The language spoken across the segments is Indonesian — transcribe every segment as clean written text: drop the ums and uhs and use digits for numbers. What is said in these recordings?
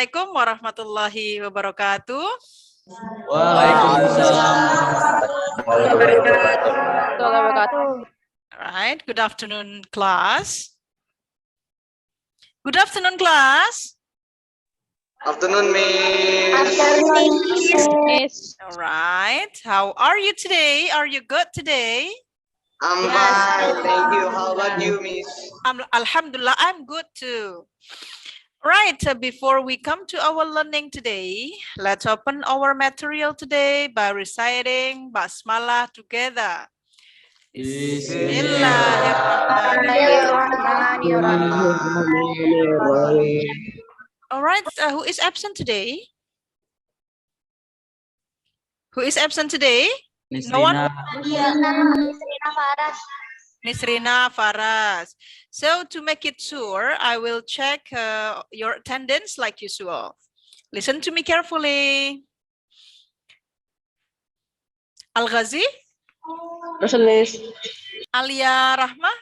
Assalamualaikum warahmatullahi wabarakatuh. Waalaikumsalam. Alright, good afternoon, class. Good afternoon, class. Afternoon, Miss. Afternoon, Miss. Alright, how are you today? Are you good today? I'm fine, thank you. How about you, Miss? Alhamdulillah, I'm good too. Right, before we come to our learning today, let's open our material today by reciting Basmalah together. Bismillahirrahmanirrahim. All right, who is absent today? Who is absent today? No one? Nisrina Faras. So to make it sure, I will check your attendance like usual. Listen to me carefully. Al-Ghazi? Present, Miss. Alia Rahma?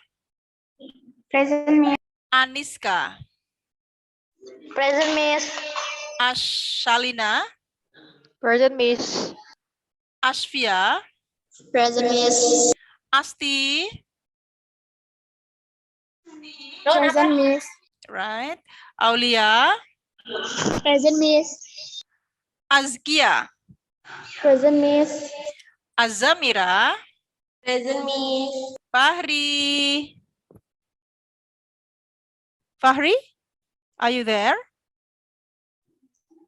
Present, Miss. Aniska? Present, Miss. Ashalina? Present, Miss. Ashfia? Present, Miss. Asti? Present, Miss. Right. Aulia? Present, Miss. Azkia? Present, Miss. Azamira? Present, Miss. Fahri? Fahri? Are you there?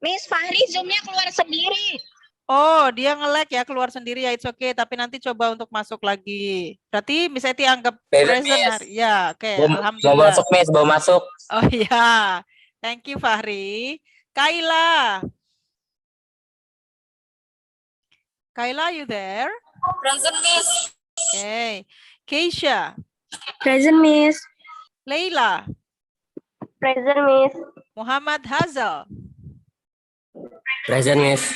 Miss Fahri, Zoom-nya keluar sendiri. Oh, dia nge-lag ya, keluar sendiri ya, it's okay. Tapi nanti coba untuk masuk lagi. Berarti Miss Eti anggap present hari. Ya, oke. Alhamdulillah. Mau masuk, Miss, mau masuk. Oh ya, thank you Fahri. Kaila. Kaila, you there? Present, Miss. Okay. Keisha. Present, Miss. Leila. Present, Miss. Muhammad Hazal. Present, Miss.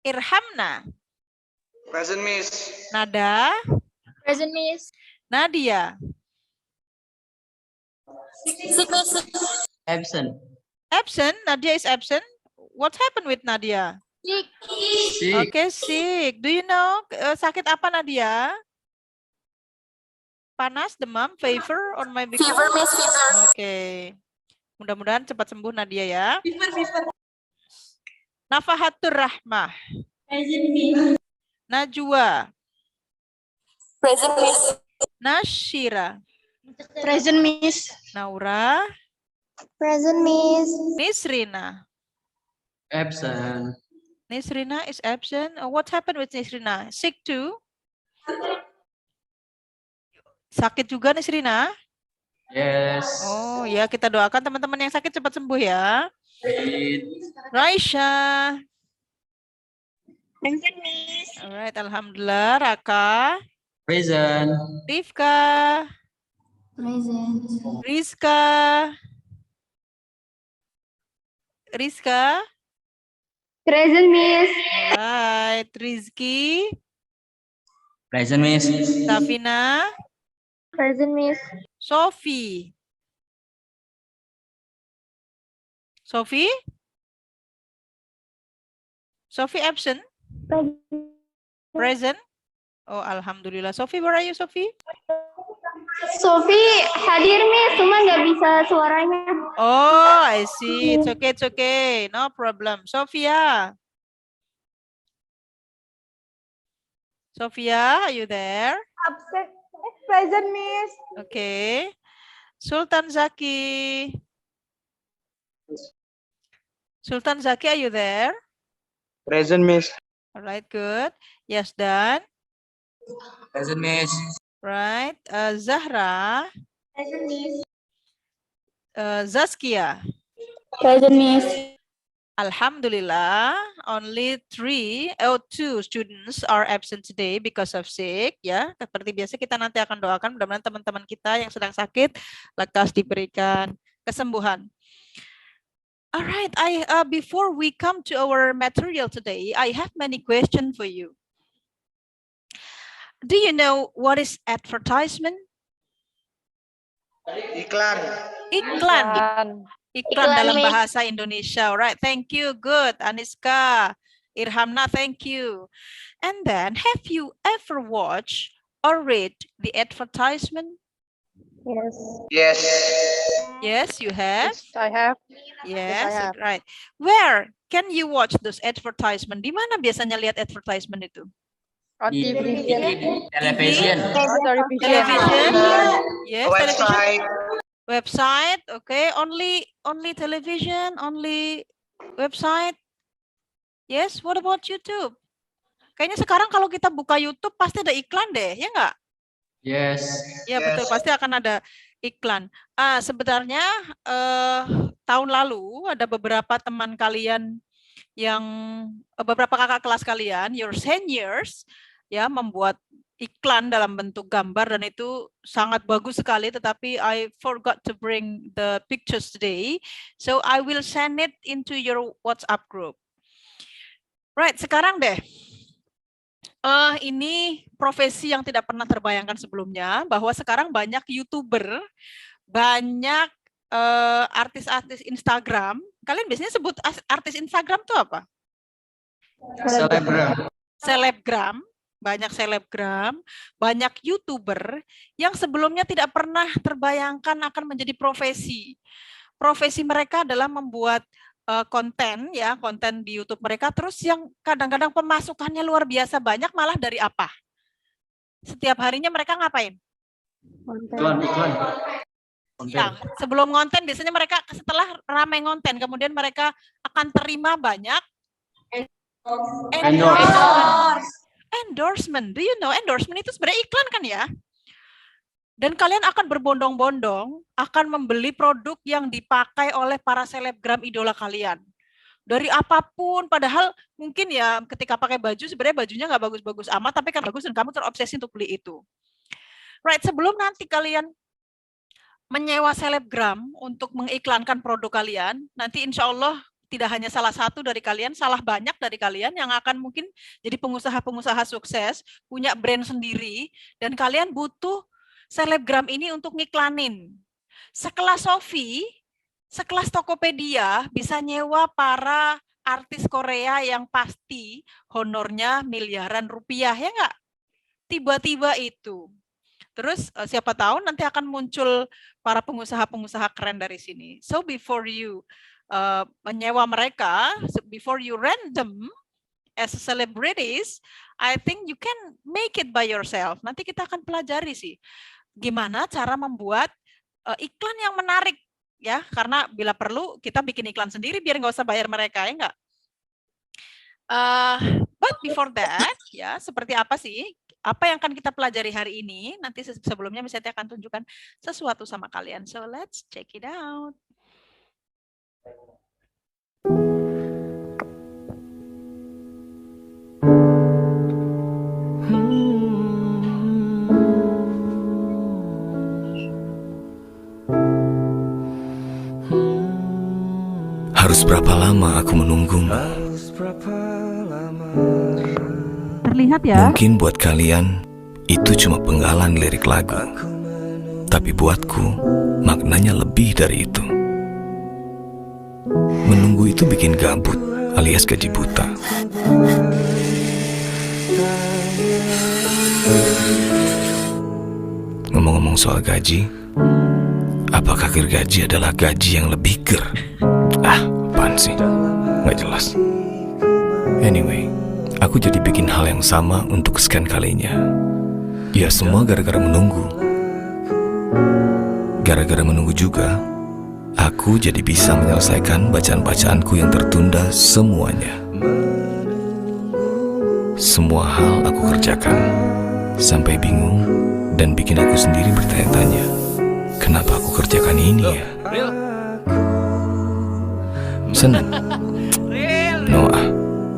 Irhamna. Present, Miss. Nada. Present, Miss. Nadia. Absent. Absent. Nadia is absent. What happened with Nadia? Sick. Okay, sick. Do you know sakit apa Nadia? Panas, demam, fever, on my big Fever, Miss, fever. Okay. Mudah-mudahan cepat sembuh Nadia ya. Nafahatur Rahmah. Present, Miss. Najwa. Present, Miss. Nashira. Present, Miss. Naura. Present, Miss. Nisrina. Absent. Nisrina is absent. What happened with Nisrina? Sick too? Sakit juga Nisrina? Yes. Oh ya, kita doakan teman-teman yang sakit cepat sembuh ya. Raisha. Present, Miss. Alright, alhamdulillah. Raka. Present. Rifka. Present. Rizka. Rizka. Present, Miss. Alright, Rizky. Present, Miss. Safina. Present, Miss. Sophie. Sophie? Sophie absent? Present? Oh, alhamdulillah. Sophie, where are you, Sophie? Sophie hadir, Miss, cuma nggak bisa suaranya. Oh, I see. It's okay. No problem. Sophia. Sophia, are you there? Absent. Present, Miss. Okay. Sultan Zaki. Sultan Zaki, are you there? Present, Miss. All right, good. Yes, done. Present, Miss. Right. Zahra. Present, Miss. Zaskia. Present, Miss. Alhamdulillah, only 2 students are absent today because of sick. Ya, seperti biasa kita nanti akan doakan mudah-mudahan teman-teman kita yang sedang sakit lekas diberikan kesembuhan. Alright, before we come to our material today, I have many questions for you. Do you know what is advertisement? Iklan. Iklan. Iklan Iklan, dalam Miss. bahasa Indonesia. Alright, thank you. Good. Aniska, Irhamna, thank you. And then, have you ever watched or read the advertisement? Yes. Yes. Yes, you have. I have. Yes, I have. right. Where can you watch those advertisement? Di mana biasanya lihat advertisement itu? On Di TV. television. On television. Television? Yes, television. Website. Website, okay. Only television, only website. Yes, what about YouTube? Kayaknya sekarang kalau kita buka YouTube pasti ada iklan deh, ya nggak? Yes. Ya betul, Yes. pasti akan ada iklan. Sebenarnya tahun lalu ada beberapa teman kalian yang beberapa kakak kelas kalian, your seniors, ya membuat iklan dalam bentuk gambar dan itu sangat bagus sekali. Tetapi I forgot to bring the pictures today, so I will send it into your WhatsApp group. Right, sekarang deh. Ini profesi yang tidak pernah terbayangkan sebelumnya, bahwa sekarang banyak YouTuber, banyak artis-artis Instagram. Kalian biasanya sebut artis Instagram tuh apa? Selebgram. Selebgram, banyak selebgram, banyak YouTuber yang sebelumnya tidak pernah terbayangkan akan menjadi profesi. Profesi mereka adalah membuat konten ya, konten di YouTube mereka, terus yang kadang-kadang pemasukannya luar biasa banyak, malah dari apa? Setiap harinya mereka ngapain? Iklan. Ya, sebelum ngonten biasanya mereka setelah ramai ngonten, kemudian mereka akan terima banyak endorsement. Do you know endorsement itu sebenarnya iklan kan ya? Dan kalian akan berbondong-bondong akan membeli produk yang dipakai oleh para selebgram idola kalian. Dari apapun, padahal mungkin ya ketika pakai baju sebenarnya bajunya nggak bagus-bagus amat, tapi kan bagus dan kamu terobsesi untuk beli itu. Right, sebelum nanti kalian menyewa selebgram untuk mengiklankan produk kalian, nanti insya Allah tidak hanya salah satu dari kalian, salah banyak dari kalian yang akan mungkin jadi pengusaha-pengusaha sukses, punya brand sendiri, dan kalian butuh selebgram ini untuk ngiklanin. Sekelas Sophie, sekelas Tokopedia bisa nyewa para artis Korea yang pasti honornya miliaran rupiah, ya nggak? Tiba-tiba itu. Terus siapa tahu nanti akan muncul para pengusaha-pengusaha keren dari sini. So before you menyewa mereka, before you rent them as celebrities, I think you can make it by yourself. Nanti kita akan pelajari sih gimana cara membuat iklan yang menarik ya, karena bila perlu kita bikin iklan sendiri biar nggak usah bayar mereka, ya nggak? But before that, ya seperti apa sih? Apa yang akan kita pelajari hari ini? Nanti sebelumnya misalnya akan tunjukkan sesuatu sama kalian. So let's check it out. Harus berapa lama aku menunggumu? Terlihat ya? Mungkin buat kalian itu cuma penggalan lirik lagu, tapi buatku maknanya lebih dari itu. Menunggu itu bikin gabut alias gaji buta. Ngomong-ngomong soal gaji, apakah gergaji adalah gaji yang lebih ger? Apaan sih? Nggak jelas. Anyway, aku jadi bikin hal yang sama untuk kesekian kalinya. Ya semua gara-gara menunggu. Gara-gara menunggu juga, aku jadi bisa menyelesaikan bacaan-bacaanku yang tertunda semuanya. Semua hal aku kerjakan, sampai bingung dan bikin aku sendiri bertanya-tanya, kenapa aku kerjakan ini ya? Senang. Noah.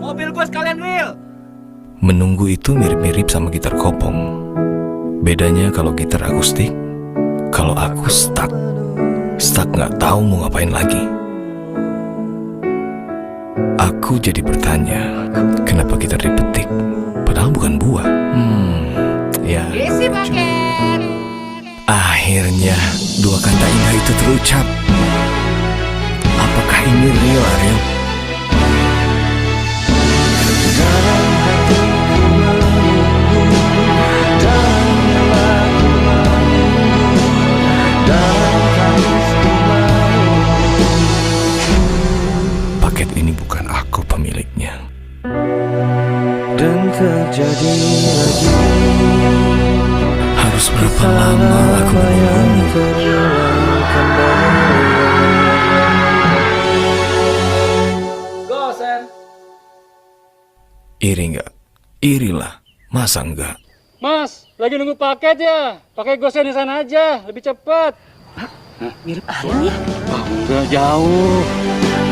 Mobil gua sekalian Will. Menunggu itu mirip-mirip sama gitar kopong. Bedanya kalau gitar akustik, kalau aku stuck nggak tahu mau ngapain lagi. Aku jadi bertanya, kenapa gitar dipetik, padahal bukan buah. Ya. Akhirnya dua kata indah itu terucap. ini real, Ariel? Paket ini bukan aku pemiliknya. Dan terjadi lagi. Harus berapa lama aku menunggu? Terulang kembali. Go, Sen. Iri nggak? Irilah. Masa enggak? Mas, lagi nunggu paket ya? Pakai gosen di sana aja, lebih cepat. Enggak jauh.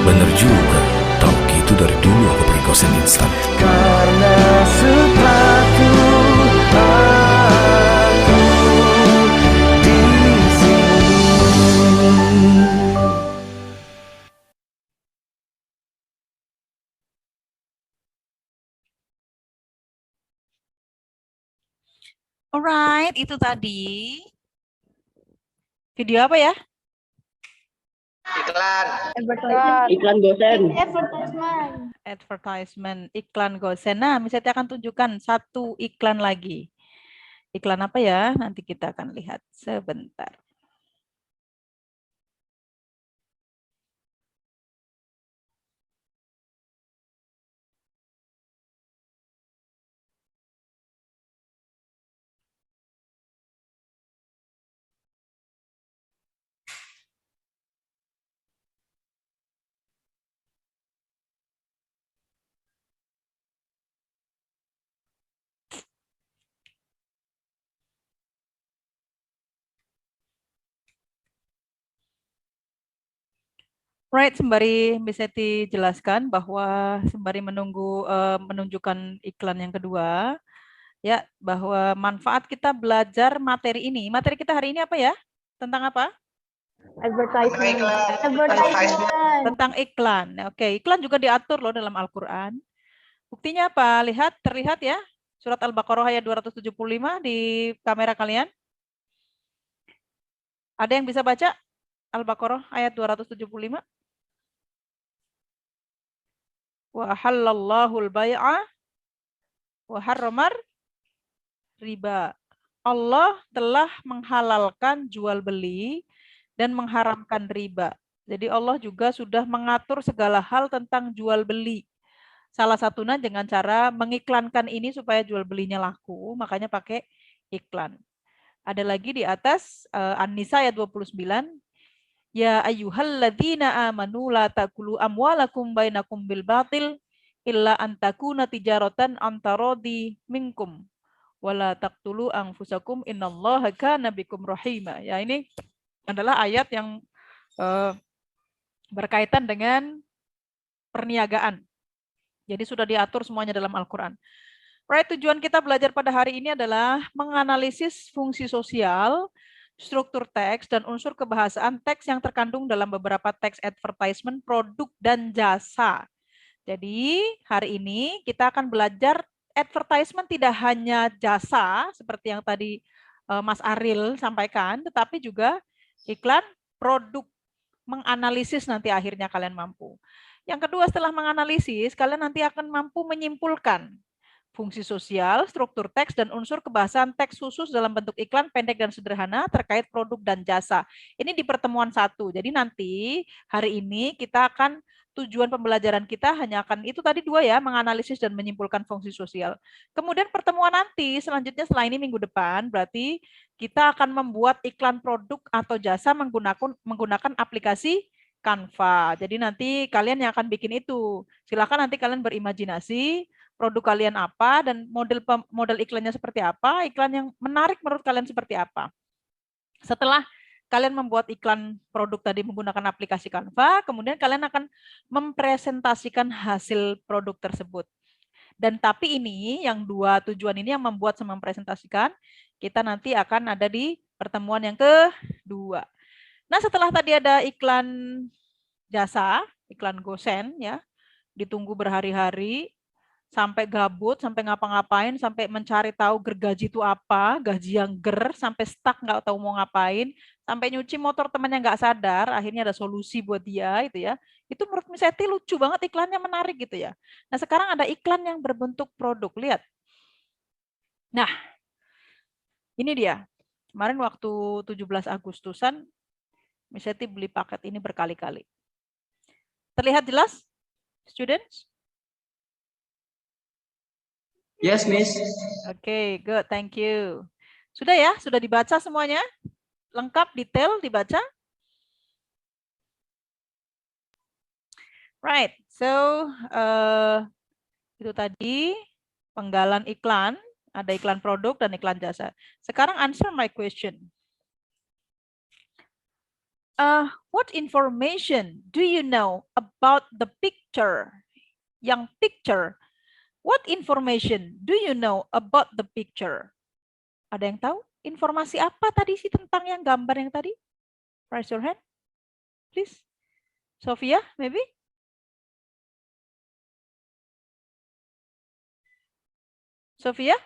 Bener juga. Tahu gitu dari dulu aku pakai gosen instan. Karena sepatu aku di sini. Alright, itu tadi video apa ya? Iklan. Iklan gosen. Advertisement, iklan gosen. Nah, misalnya akan tunjukkan satu iklan lagi. Iklan apa ya? Nanti kita akan lihat sebentar. Right, sembari bisa dijelaskan bahwa sembari menunggu menunjukkan iklan yang kedua, ya, bahwa manfaat kita belajar materi ini. Materi kita hari ini apa ya? Tentang apa? Advertisement. Tentang iklan. Oke, iklan juga diatur loh dalam Al-Quran. Buktinya apa? Terlihat ya? Surat Al-Baqarah ayat 275 di kamera kalian. Ada yang bisa baca? Al-Baqarah ayat 275. Wa halallahu al-bai'a wa harramar riba. Allah telah menghalalkan jual beli dan mengharamkan riba. Jadi Allah juga sudah mengatur segala hal tentang jual beli. Salah satunya dengan cara mengiklankan ini supaya jual belinya laku, makanya pakai iklan. Ada lagi di atas An-Nisa ayat 29. Ya ayyuhalladzina amanu la taqulu amwalakum bainakum bil batil illa an takuna tijaratan antaradi minkum wala taqtulu anfusakum innallaha kana bikum rahima. Ya, ini adalah ayat yang berkaitan dengan perniagaan. Jadi sudah diatur semuanya dalam Al-Quran. Right, tujuan kita belajar pada hari ini adalah menganalisis fungsi sosial, struktur teks, dan unsur kebahasaan teks yang terkandung dalam beberapa teks advertisement, produk, dan jasa. Jadi hari ini kita akan belajar advertisement tidak hanya jasa, seperti yang tadi Mas Aril sampaikan, tetapi juga iklan, produk, menganalisis nanti akhirnya kalian mampu. Yang kedua, setelah menganalisis, kalian nanti akan mampu menyimpulkan fungsi sosial, struktur teks, dan unsur kebahasaan teks khusus dalam bentuk iklan pendek dan sederhana terkait produk dan jasa. Ini di pertemuan 1. Jadi nanti hari ini kita akan tujuan pembelajaran kita hanya akan itu tadi 2 ya, menganalisis dan menyimpulkan fungsi sosial. Kemudian pertemuan nanti selanjutnya setelah ini minggu depan berarti kita akan membuat iklan produk atau jasa menggunakan aplikasi Canva. Jadi nanti kalian yang akan bikin itu. Silakan nanti kalian berimajinasi produk kalian apa dan model iklannya seperti apa, iklan yang menarik menurut kalian seperti apa. Setelah kalian membuat iklan produk tadi menggunakan aplikasi Canva, kemudian kalian akan mempresentasikan hasil produk tersebut. Dan tapi ini yang 2 tujuan ini yang membuat sama mempresentasikan, kita nanti akan ada di pertemuan yang kedua. Nah, setelah tadi ada iklan jasa, iklan gosen ya, ditunggu berhari-hari, sampai gabut, sampai ngapa-ngapain, sampai mencari tahu gergaji itu apa, gaji yang sampai stuck nggak tahu mau ngapain, sampai nyuci motor temannya nggak sadar, akhirnya ada solusi buat dia itu ya. Itu menurut Miss Eti lucu banget, iklannya menarik gitu ya. Nah, sekarang ada iklan yang berbentuk produk, lihat. Nah, ini dia. Kemarin waktu 17 Agustusan, Miss Eti beli paket ini berkali-kali. Terlihat jelas, students? Yes, Miss. Oke, good, thank you. Sudah ya, sudah dibaca semuanya? Lengkap, detail dibaca? Right, so itu tadi penggalan iklan, ada iklan produk dan iklan jasa. Sekarang answer my question. What information do you know about the picture? Yang picture. What information do you know about the picture? Ada yang tahu? Informasi apa tadi sih tentang yang gambar yang tadi? Raise your hand, please. Sophia, maybe? Sophia?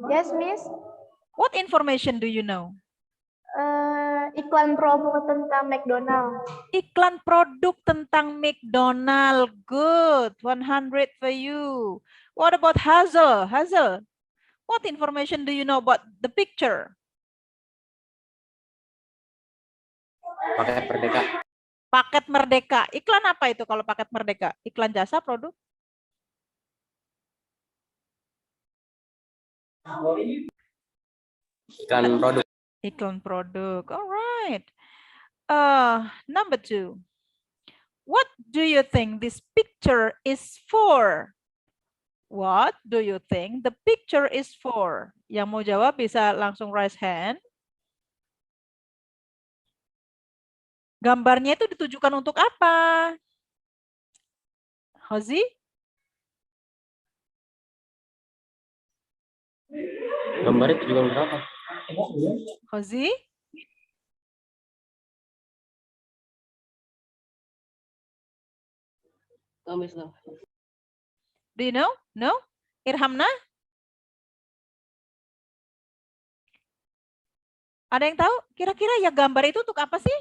Yes, Miss. What information do you know? Iklan promo tentang McDonald. Iklan produk tentang McDonald. Good. 100 for you. What about Hazel? Hazel, what information do you know about the picture? Paket Merdeka. Paket Merdeka. Iklan apa itu kalau paket Merdeka? Iklan jasa produk? Iklan produk. Iklan produk. All right. Number 2. What do you think this picture is for? What do you think the picture is for? Yang mau jawab bisa langsung raise hand. Gambarnya itu ditujukan untuk apa? Hozi? Gambarnya tujuan untuk apa? Hozi? Do you know? No? Irhamna? Ada yang tahu? Kira-kira ya gambar itu untuk apa sih?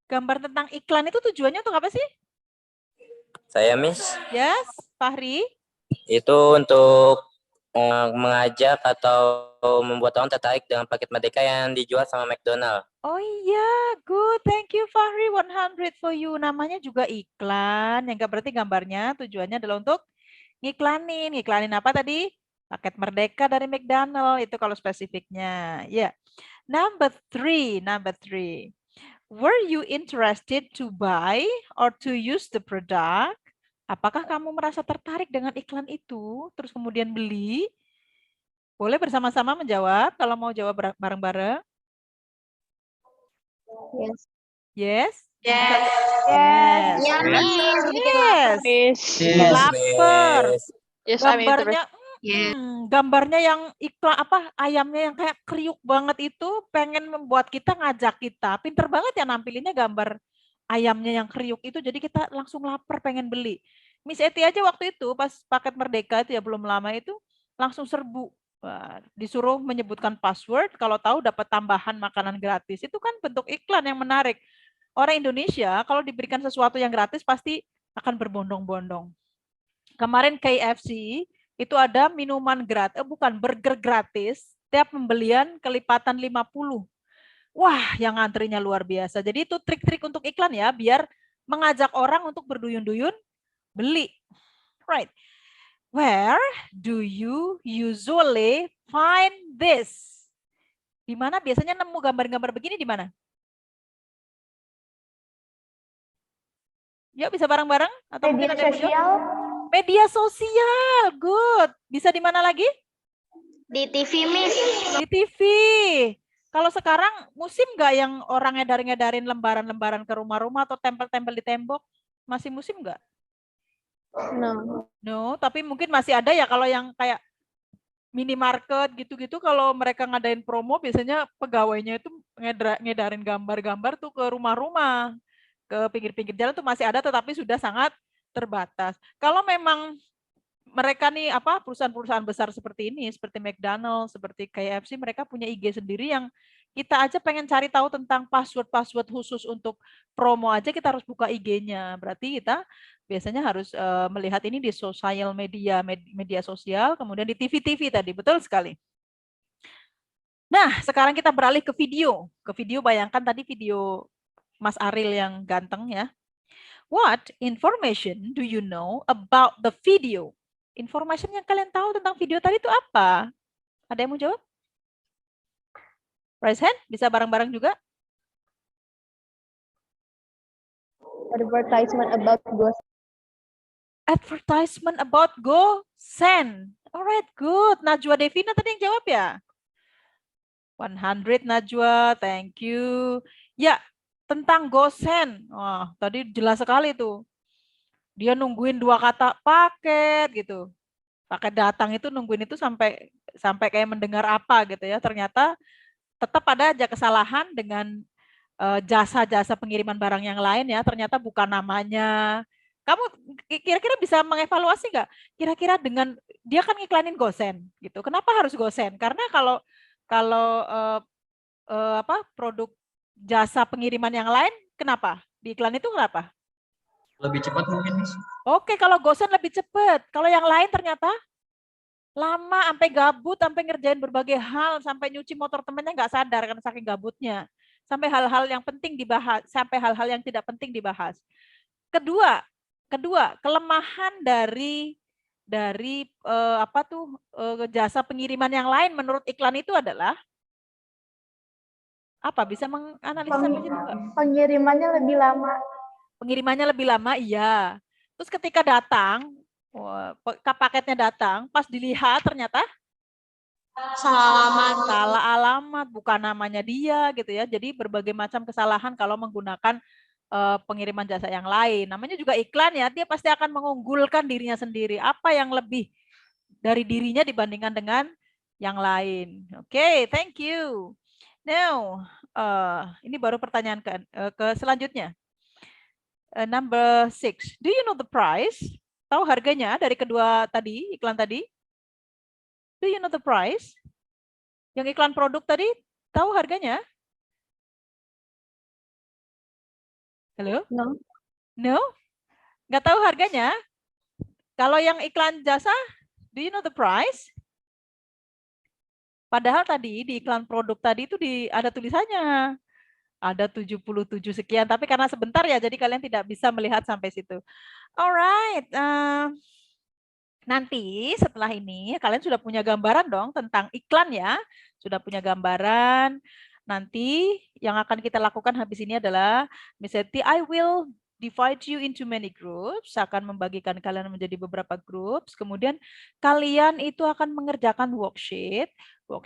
Gambar tentang iklan itu tujuannya untuk apa sih? Saya, Miss, Yes, Fahri? itu untuk mengajak atau membuat orang tertarik dengan paket Merdeka yang dijual sama McDonald. Oh iya, good. Thank you Fahri, 100 for you. Namanya juga iklan, yang berarti gambarnya tujuannya adalah untuk ngiklanin. Ngiklanin apa tadi? Paket Merdeka dari McDonald, itu kalau spesifiknya. Ya. Yeah. Number 3. Were you interested to buy or to use the product? Apakah kamu merasa tertarik dengan iklan itu, terus kemudian beli? Boleh bersama-sama menjawab, kalau mau jawab bareng-bareng. Yes. Yes? Yes. Yes. Lapar. Yes, Gambarnya, gambarnya yang iklan apa ayamnya yang kayak kriuk banget itu pengen membuat kita ngajak kita. Pinter banget ya nampilinnya gambar ayamnya yang kriuk itu, jadi kita langsung lapar pengen beli. Miss Eti aja waktu itu pas paket Merdeka itu ya belum lama itu langsung serbu. Wah, disuruh menyebutkan password, kalau tahu dapat tambahan makanan gratis. Itu kan bentuk iklan yang menarik. Orang Indonesia kalau diberikan sesuatu yang gratis pasti akan berbondong-bondong. Kemarin KFC itu ada minuman gratis, bukan burger gratis, tiap pembelian kelipatan 50. Wah, yang antrinya luar biasa. Jadi itu trik-trik untuk iklan ya, biar mengajak orang untuk berduyun-duyun beli. Right. Where do you usually find this? Di mana biasanya nemu gambar-gambar begini di mana? Yuk bisa bareng-bareng atau Media mungkin ada yang sosial. Media sosial, good. Bisa di mana lagi? Di TV, Miss. Di TV. Kalau sekarang musim nggak yang orang ngedarin lembaran-lembaran ke rumah-rumah atau tempel-tempel di tembok? Masih musim nggak? No. No, tapi mungkin masih ada ya kalau yang kayak minimarket gitu-gitu, kalau mereka ngadain promo biasanya pegawainya itu ngedarin gambar-gambar tuh ke rumah-rumah, ke pinggir-pinggir jalan tuh masih ada tetapi sudah sangat terbatas. Kalau memang mereka nih apa perusahaan-perusahaan besar seperti ini, seperti McDonald's, seperti KFC, mereka punya IG sendiri yang kita aja pengen cari tahu tentang password-password khusus untuk promo aja kita harus buka IG-nya. Berarti kita biasanya harus melihat ini di sosial media, media sosial, kemudian di TV-TV tadi, betul sekali. Nah, sekarang kita beralih ke video. Ke video, bayangkan tadi video Mas Aril yang ganteng ya. What information do you know about the video? Information yang kalian tahu tentang video tadi itu apa? Ada yang mau jawab? Raise hand, bisa bareng-bareng juga. Advertisement about ghost. Advertisement about GoSend. Alright, good. Najwa Devina tadi yang jawab ya? 100 Najwa, thank you. Ya, tentang GoSend. Wah, tadi jelas sekali tuh. Dia nungguin 2 kata paket gitu. Paket datang itu nungguin itu sampai kayak mendengar apa gitu ya. Ternyata tetap ada aja kesalahan dengan jasa-jasa pengiriman barang yang lain ya. Ternyata bukan namanya. Kamu kira-kira bisa mengevaluasi nggak? Kira-kira dengan dia kan ngiklanin GoSend gitu. Kenapa harus GoSend? Karena kalau produk jasa pengiriman yang lain, kenapa? Di iklan itu kenapa? Lebih cepat mungkin, Miss. Oke, kalau GoSend lebih cepat. Kalau yang lain ternyata lama, sampai gabut, sampai ngerjain berbagai hal, sampai nyuci motor temennya nggak sadar karena saking gabutnya. Sampai hal-hal yang penting dibahas, sampai hal-hal yang tidak penting dibahas. Kedua, kelemahan dari jasa pengiriman yang lain menurut iklan itu adalah apa? Bisa menganalisis sampai situ nggak? Pengirimannya lebih lama. Pengirimannya lebih lama, iya. Terus ketika datang, paketnya datang, pas dilihat ternyata salah alamat, bukan namanya dia gitu ya. Jadi berbagai macam kesalahan kalau menggunakan pengiriman jasa yang lain. Namanya juga iklan ya, dia pasti akan mengunggulkan dirinya sendiri. Apa yang lebih dari dirinya dibandingkan dengan yang lain. Oke, thank you. Now, ini baru pertanyaan ke selanjutnya. Number 6. Do you know the price? Tahu harganya dari kedua tadi, iklan tadi? Do you know the price? Yang iklan produk tadi, tahu harganya? Halo? No. No? Nggak tahu harganya? Kalau yang iklan jasa, do you know the price? Padahal tadi di iklan produk tadi itu ada tulisannya. Ada 77 sekian, tapi karena sebentar ya, jadi kalian tidak bisa melihat sampai situ. Alright, nanti setelah ini kalian sudah punya gambaran dong tentang iklan ya, sudah punya gambaran. Nanti yang akan kita lakukan habis ini adalah, misalnya I will divide you into many groups, akan membagikan kalian menjadi beberapa groups, kemudian kalian itu akan mengerjakan worksheet 1,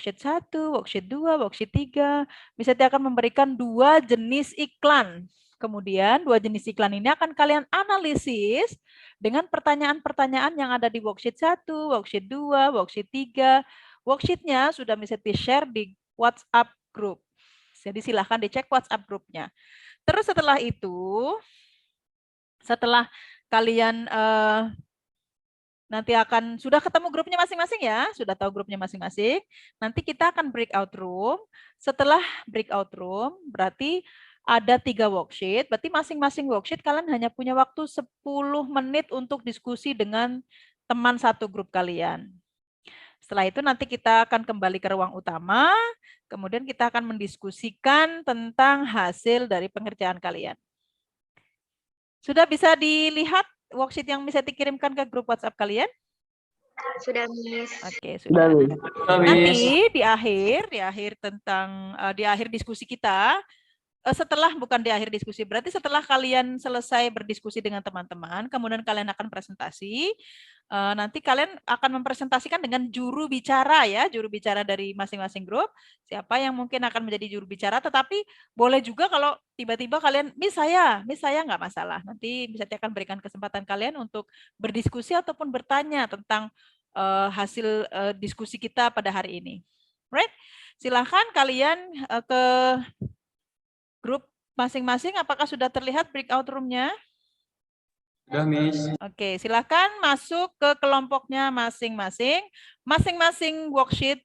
worksheet 2, worksheet 3, misalnya akan memberikan 2 jenis iklan. Kemudian 2 jenis iklan ini akan kalian analisis dengan pertanyaan-pertanyaan yang ada di worksheet 1, worksheet 2, worksheet 3. Worksheetnya sudah bisa di-share di WhatsApp group. Jadi silahkan dicek WhatsApp grupnya. Terus setelah itu, setelah kalian nanti akan sudah ketemu grupnya masing-masing ya, sudah tahu grupnya masing-masing. Nanti kita akan breakout room. Setelah breakout room, berarti ada 3 worksheet. Berarti masing-masing worksheet kalian hanya punya waktu 10 menit untuk diskusi dengan teman satu grup kalian. Setelah itu nanti kita akan kembali ke ruang utama. Kemudian kita akan mendiskusikan tentang hasil dari pengerjaan kalian. Sudah bisa dilihat worksheet yang bisa dikirimkan ke grup WhatsApp kalian? Sudah, Miss. Oke, sudah. Nanti di akhir diskusi kita, bukan di akhir diskusi, berarti setelah kalian selesai berdiskusi dengan teman-teman, kemudian kalian akan presentasi, nanti kalian akan mempresentasikan dengan juru bicara ya, juru bicara dari masing-masing grup, siapa yang mungkin akan menjadi juru bicara, tetapi boleh juga kalau tiba-tiba kalian, Miss saya nggak masalah, nanti bisa akan berikan kesempatan kalian untuk berdiskusi ataupun bertanya tentang hasil diskusi kita pada hari ini. Right? Silahkan kalian ke grup masing-masing, apakah sudah terlihat breakout room-nya? Sudah, Miss. Oke, silakan masuk ke kelompoknya masing-masing. Masing-masing worksheet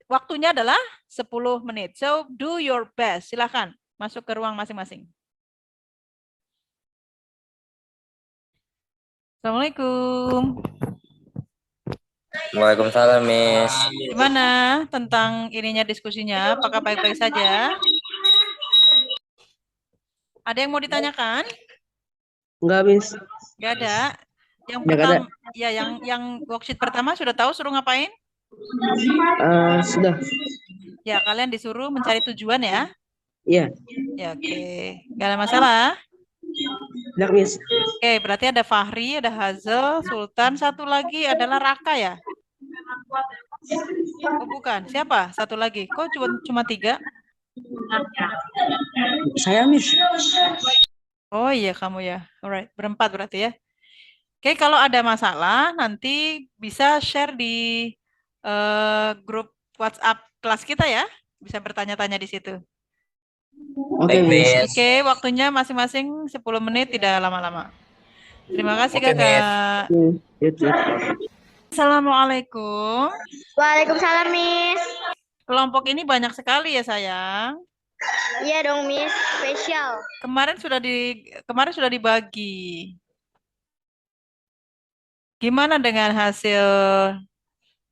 waktunya adalah 10 menit. So, do your best. Silakan masuk ke ruang masing-masing. Assalamualaikum. Waalaikumsalam, Miss. Gimana tentang ininya diskusinya? Apakah baik-baik saja? Ada yang mau ditanyakan? Enggak, Miss. Nggak ada. Yang Nggak ada. pertama, ya yang worksheet pertama sudah tahu suruh ngapain? Sudah. Ya, kalian disuruh mencari tujuan ya. Iya. Ya, oke. Nggak ada masalah. Sudah, Miss. Oke, berarti ada Fahri, ada Hazel, Sultan, satu lagi adalah Raka ya? Oh, bukan. Siapa? Satu lagi. Kok cuma 3? Saya, Miss. Oh iya, kamu ya. Alright, berempat berarti ya. Oke, kalau ada masalah nanti bisa share di grup WhatsApp kelas kita ya. Bisa bertanya-tanya di situ. Oke, Baik, Miss. Miss. Oke, waktunya masing-masing 10 menit, tidak lama-lama. Terima kasih, Oke, Kakak. Itu. Assalamualaikum. Waalaikumsalam, Miss. Kelompok ini banyak sekali ya, sayang. Iya dong, Miss. Spesial. Kemarin sudah dibagi. Gimana dengan hasil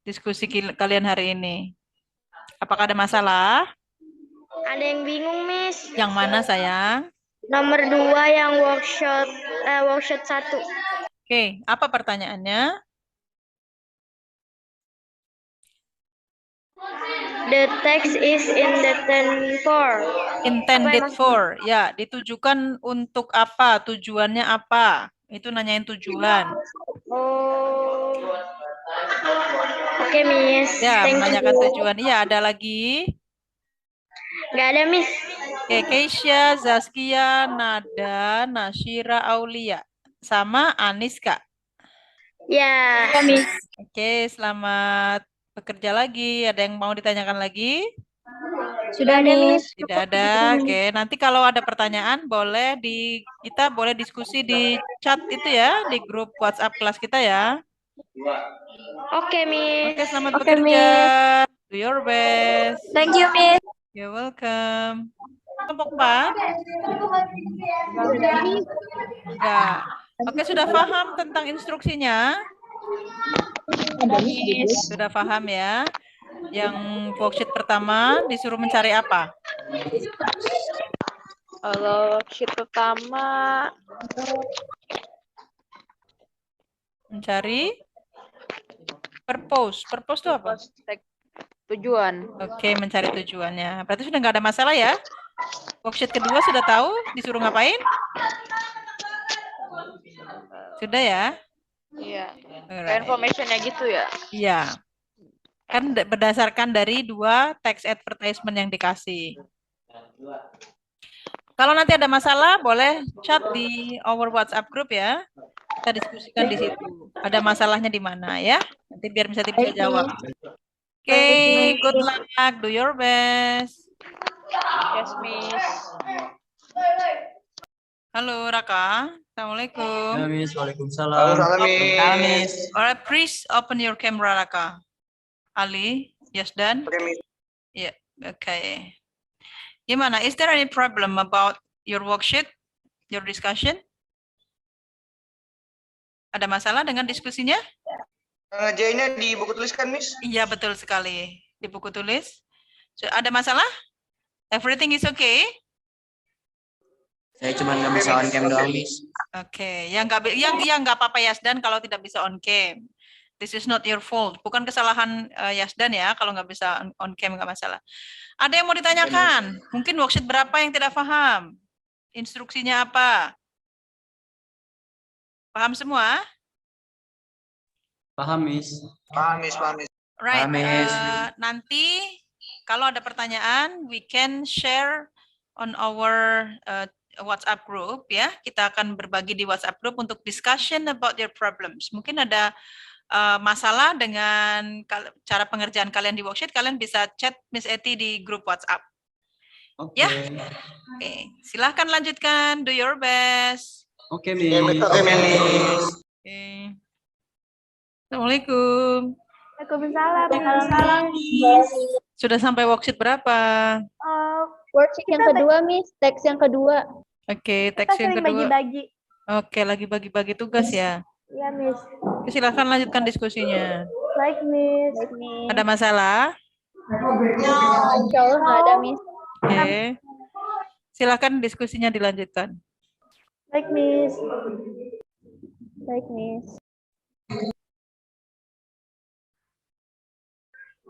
diskusi kalian hari ini? Apakah ada masalah? Ada yang bingung, Miss. Yang mana, sayang? Nomor 2 yang workshop 1. Oke, apa pertanyaannya? The text is intended for. Intended Apa yang for. Ya, ditujukan untuk apa? Tujuannya apa? Itu nanyain tujuan. Oh. Oke, Miss. Ya, Thank menanyakan you. tujuan. Iya, ada lagi. Nggak ada, Miss. Oke, Keisha, Zaskia, Nada, Nashira, Aulia. Sama Aniska. Ya. Oke, selamat bekerja lagi. Ada yang mau ditanyakan lagi? Sudah ada, Miss. Tidak ada. Oke, nanti kalau ada pertanyaan kita boleh diskusi di chat itu ya, di grup WhatsApp kelas kita ya. Oke, Miss. Oke, selamat bekerja. Do your best. Thank you, Miss. You're welcome. Kelompok 4? Enggak. Oke, sudah paham tentang instruksinya? Sudah paham ya? Yang worksheet pertama disuruh mencari apa? Kalau worksheet pertama Mencari purpose. Purpose itu apa? tujuan. Oke, mencari tujuannya. Berarti sudah nggak ada masalah ya? Worksheet kedua sudah tahu disuruh ngapain? Sudah ya? Iya. Alright. Information-nya gitu ya. Iya. Kan berdasarkan dari 2 text advertisement yang dikasih. Kalau nanti ada masalah, boleh chat di our WhatsApp group ya. Kita diskusikan di situ. Ada masalahnya di mana ya? Nanti biar bisa jawab. Oke, good luck. Do your best. Yes, Miss. Halo, Raka. Assalamualaikum. Ya, Miss. Waalaikumsalam. Waalaikumsalam, Miss. Alright, please open your camera, Raka. Ali, Yasdan. Oke, Miss. Yeah, okay. Gimana? Is there any problem about your worksheet, your discussion? Ada masalah dengan diskusinya? Ngerjainnya di buku tulis kan, Miss? Iya, betul sekali. Di buku tulis. So, ada masalah? Everything is okay? Saya cuma nggak bisa on cam doang, Miss. Oke, yang nggak apa-apa Yasdan kalau tidak bisa on cam. This is not your fault. Bukan kesalahan Yasdan ya, kalau nggak bisa on cam nggak masalah. Ada yang mau ditanyakan? Mungkin worksheet berapa yang tidak paham? Instruksinya apa? Paham semua? Paham, Miss. Paham, Miss. Paham, Miss. Right. Paham, Miss. Nanti kalau ada pertanyaan, we can share on our WhatsApp group ya. Kita akan berbagi di WhatsApp group untuk discussion about your problems. Mungkin ada masalah dengan cara pengerjaan kalian di worksheet, kalian bisa chat Miss Eti di grup WhatsApp. Oke. Ya. Oke, silahkan lanjutkan. Do your best. Oke, Oke, Miss. Miss. Oke. Assalamualaikum. Waalaikumsalam. Sudah sampai worksheet berapa? Worksheet yang kedua, Miss. Teks yang kedua. Oke, teks yang kedua. Bagi-bagi. Oke, lagi bagi-bagi tugas ya. Iya, Miss. Oke, silakan lanjutkan diskusinya. Baik, Miss. Baik, Miss. Ada masalah? Insya Allah nggak ada, Miss. Oke. Silakan diskusinya dilanjutkan. Baik, Miss. Baik, Miss.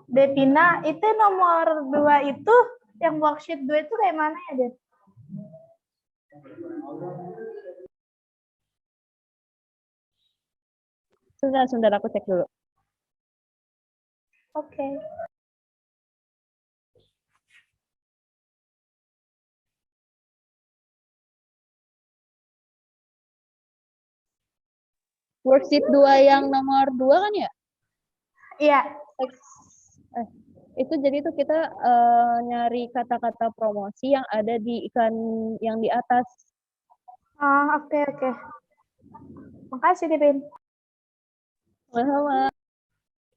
Devina, itu nomor 2 itu, yang worksheet 2 itu kayak mana ya, Dev? Sebentar, aku cek dulu. Oke. Worksheet 2 yang nomor 2 kan ya? Iya. Itu jadi itu kita nyari kata-kata promosi yang ada di iklan yang di atas. Oke. Makasih, Devin. Sama-sama.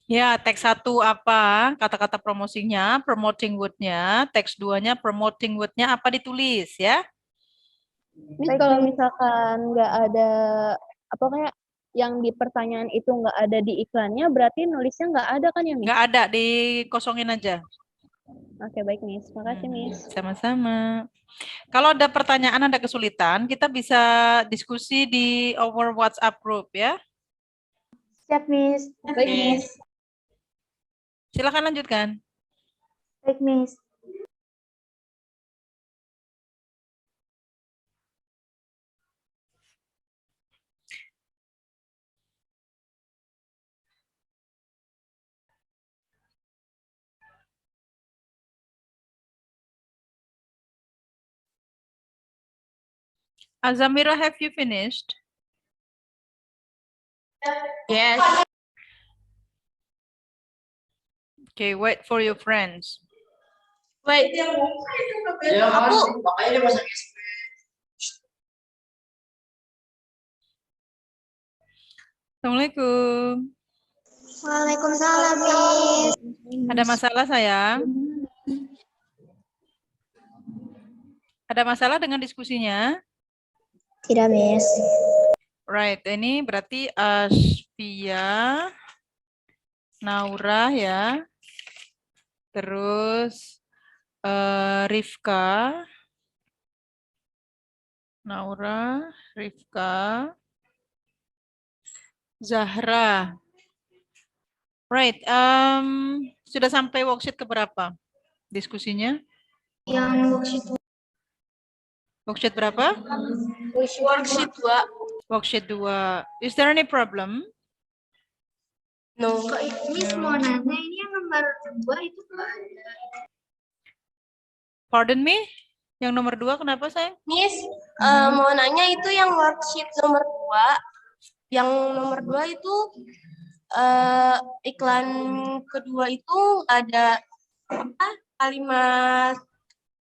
Ya, teks 1 apa? Kata-kata promosinya, promoting word-nya. Teks 2-nya, promoting word-nya apa ditulis ya? Miss, kalau misalkan nggak ada apa kayak yang di pertanyaan itu nggak ada di iklannya, berarti nulisnya nggak ada kan ya, Miss? Nggak ada, dikosongin aja. Oke, baik, Miss. Makasih, Miss. Sama-sama. Kalau ada pertanyaan, ada kesulitan, kita bisa diskusi di our WhatsApp group ya. Siap, Miss. Baik, Miss. Silakan lanjutkan. Baik, Miss. Azamira, have you finished? Yes. Okay, wait for your friends. Wait. Assalamualaikum. Waalaikumsalam, Miss. Ada masalah, sayang? Ada masalah dengan diskusinya? Tidak, Miss. Right, ini berarti Asfia, Naura ya. Terus Rifka. Naura, Rifka, Zahra. Right, sudah sampai worksheet keberapa diskusinya? Yang worksheet Worksheet berapa? Worksheet 2. Worksheet 2. Is there any problem? No. Miss mau nanya, ini yang nomor 2 itu nggak ada. Pardon me? Yang nomor 2 kenapa, sayang? Miss, mau nanya itu yang worksheet nomor 2. Yang nomor 2 itu iklan kedua itu ada apa kalimat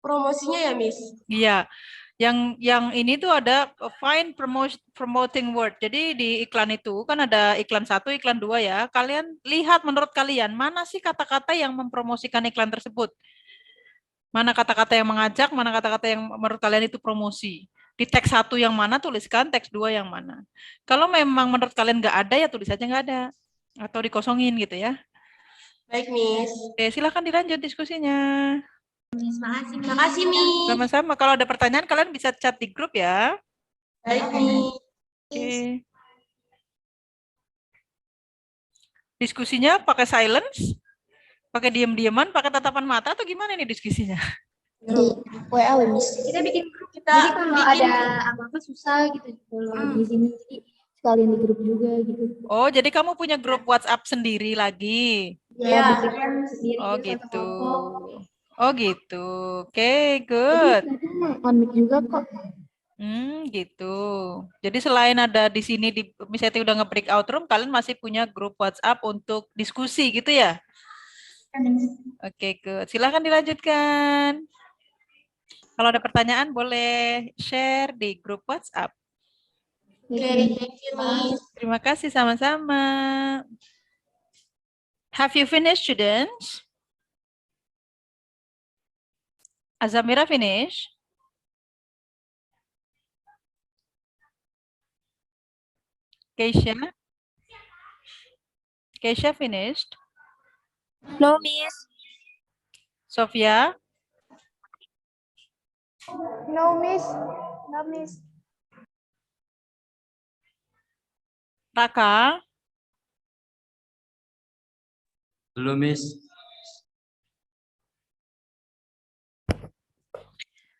promosinya ya, Miss? Iya. Yang ini tuh ada find promoting word. Jadi di iklan itu kan ada iklan 1, iklan 2 ya. Kalian lihat menurut kalian mana sih kata-kata yang mempromosikan iklan tersebut? Mana kata-kata yang mengajak, mana kata-kata yang menurut kalian itu promosi. Di teks 1 yang mana tuliskan, teks 2 yang mana. Kalau memang menurut kalian nggak ada ya tulis aja nggak ada. Atau dikosongin gitu ya. Baik, Miss. Oke, silakan dilanjut diskusinya. Makasih, Miss. Sama-sama. Kalau ada pertanyaan kalian bisa chat di grup ya. Baik, Miss. Oke. Diskusinya pakai silence? Pakai diam-diaman, pakai tatapan mata atau gimana nih diskusinya? WA, Miss. Kita bikin grup. Jadi kalau ada apa-apa susah gitu kalau di sini, jadi sekalian di grup juga gitu. Oh, jadi kamu punya grup WhatsApp sendiri lagi? Ya, bikin sendiri. Oh gitu. Oh gitu. Oke, good. On mic juga kok. Gitu. Jadi selain ada di sini di misalnya udah nge-breakout room, kalian masih punya grup WhatsApp untuk diskusi gitu ya? Oke, good. Silahkan dilanjutkan. Kalau ada pertanyaan boleh share di grup WhatsApp. Oke, thank you, Miss. Terima kasih sama-sama. Have you finished, students? Azamira finish? Keisha? Keisha finished? No, Miss. Sofia? No, Miss. No, Miss. Raka? Belum, Miss.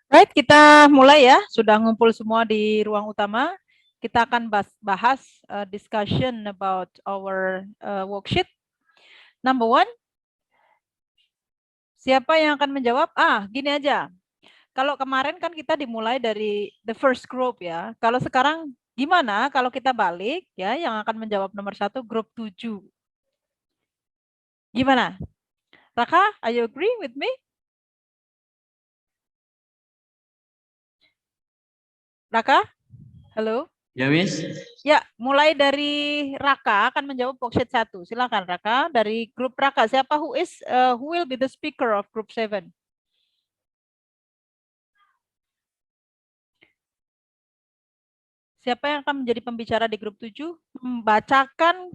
Right, kita mulai ya. Sudah ngumpul semua di ruang utama. Kita akan bahas discussion about our worksheet. Number 1. Siapa yang akan menjawab? Gini aja. Kalau kemarin kan kita dimulai dari the first group ya. Kalau sekarang gimana kalau kita balik ya, yang akan menjawab nomor 1 grup 7. Gimana? Raka, are you agree with me? Raka? Halo? Ya, Miss. Ya, mulai dari Raka akan menjawab worksheet 1. Silakan Raka, dari grup Raka. Siapa who will be the speaker of group 7? Siapa yang akan menjadi pembicara di grup 7? Membacakan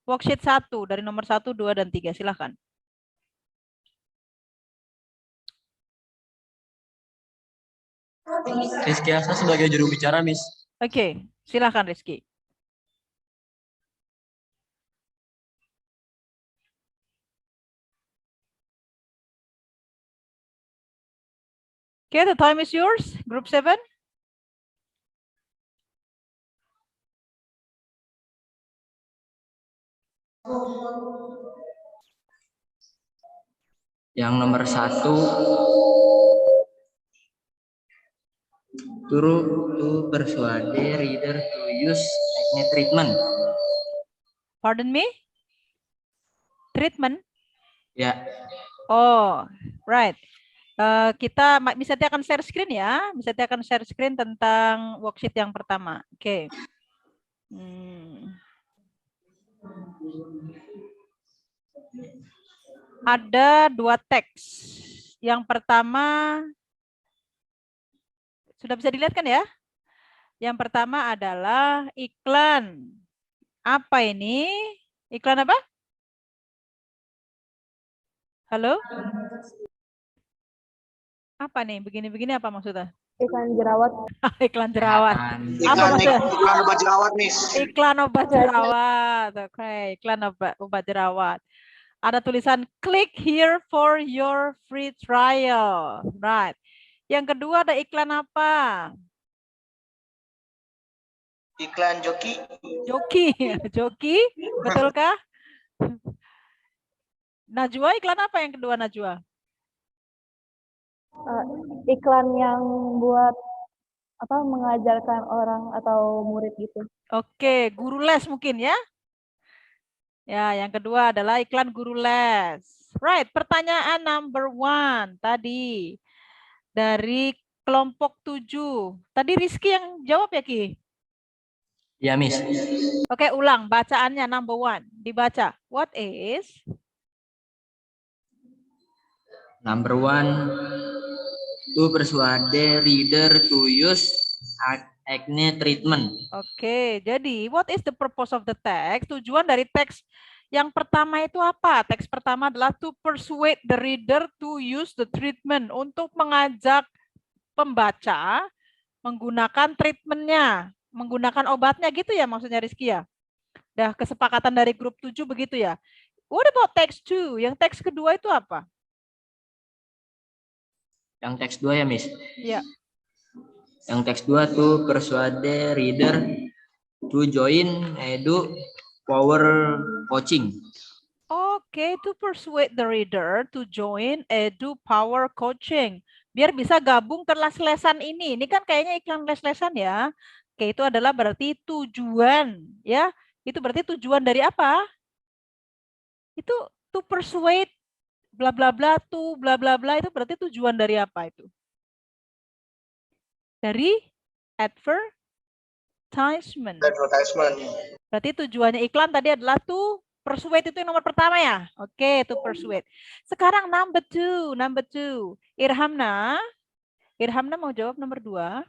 worksheet 1 dari nomor 1, 2, dan 3. Silakan. Rizky Asa sebagai juru bicara, Miss. Oke, silakan Rizky. Okay, the time is yours, group 7. Yang nomor 1, to persuade reader to use acne treatment. Pardon me? Treatment? Ya. Oh, right. Kita bisa akan share screen ya. Bisa akan share screen tentang worksheet yang pertama. Oke. Ada 2 teks. Yang pertama, sudah bisa dilihat kan ya? Yang pertama adalah iklan. Apa ini? Iklan apa? Halo? Apa nih? Begini-begini apa maksudnya? Iklan jerawat. Iklan jerawat. Apa maksudnya? Iklan obat jerawat, Miss. Iklan obat jerawat. Oke, iklan obat jerawat. Ada tulisan click here for your free trial. Right. Yang kedua ada iklan apa? Iklan joki. Joki. Joki, betulkah? Najwa, iklan apa yang kedua Najwa? Iklan yang buat mengajarkan orang atau murid gitu. Oke, guru les mungkin ya? Ya, yang kedua adalah iklan guru les. Right, pertanyaan number 1 tadi dari kelompok 7. Tadi Rizky yang jawab ya, Ki? Ya, Miss. Oke, ulang bacaannya number 1. Dibaca. What is? Number 1, to persuade reader to use acne treatment. Oke, jadi what is the purpose of the text? Tujuan dari teks yang pertama itu apa? Teks pertama adalah to persuade the reader to use the treatment. Untuk mengajak pembaca menggunakan treatmentnya, menggunakan obatnya gitu ya maksudnya Rizky ya? Dah kesepakatan dari grup 7 begitu ya? What about text 2? Yang teks kedua itu apa? Yang teks 2 ya, Miss? Ya. Yang teks 2 to persuade reader to join Edu Power Coaching. Oke, to persuade the reader to join Edu Power Coaching. Biar bisa gabung ke les-lesan ini. Ini kan kayaknya iklan les-lesan ya. Oke, itu adalah berarti tujuan ya. Itu berarti tujuan dari apa? Itu to persuade bla bla bla to bla bla bla, itu berarti tujuan dari apa itu? Dari advertisement. Advertisement. Berarti tujuannya iklan tadi adalah to persuade, itu yang nomor pertama ya. Oke, to persuade. Sekarang number two. Irhamna mau jawab nomor 2.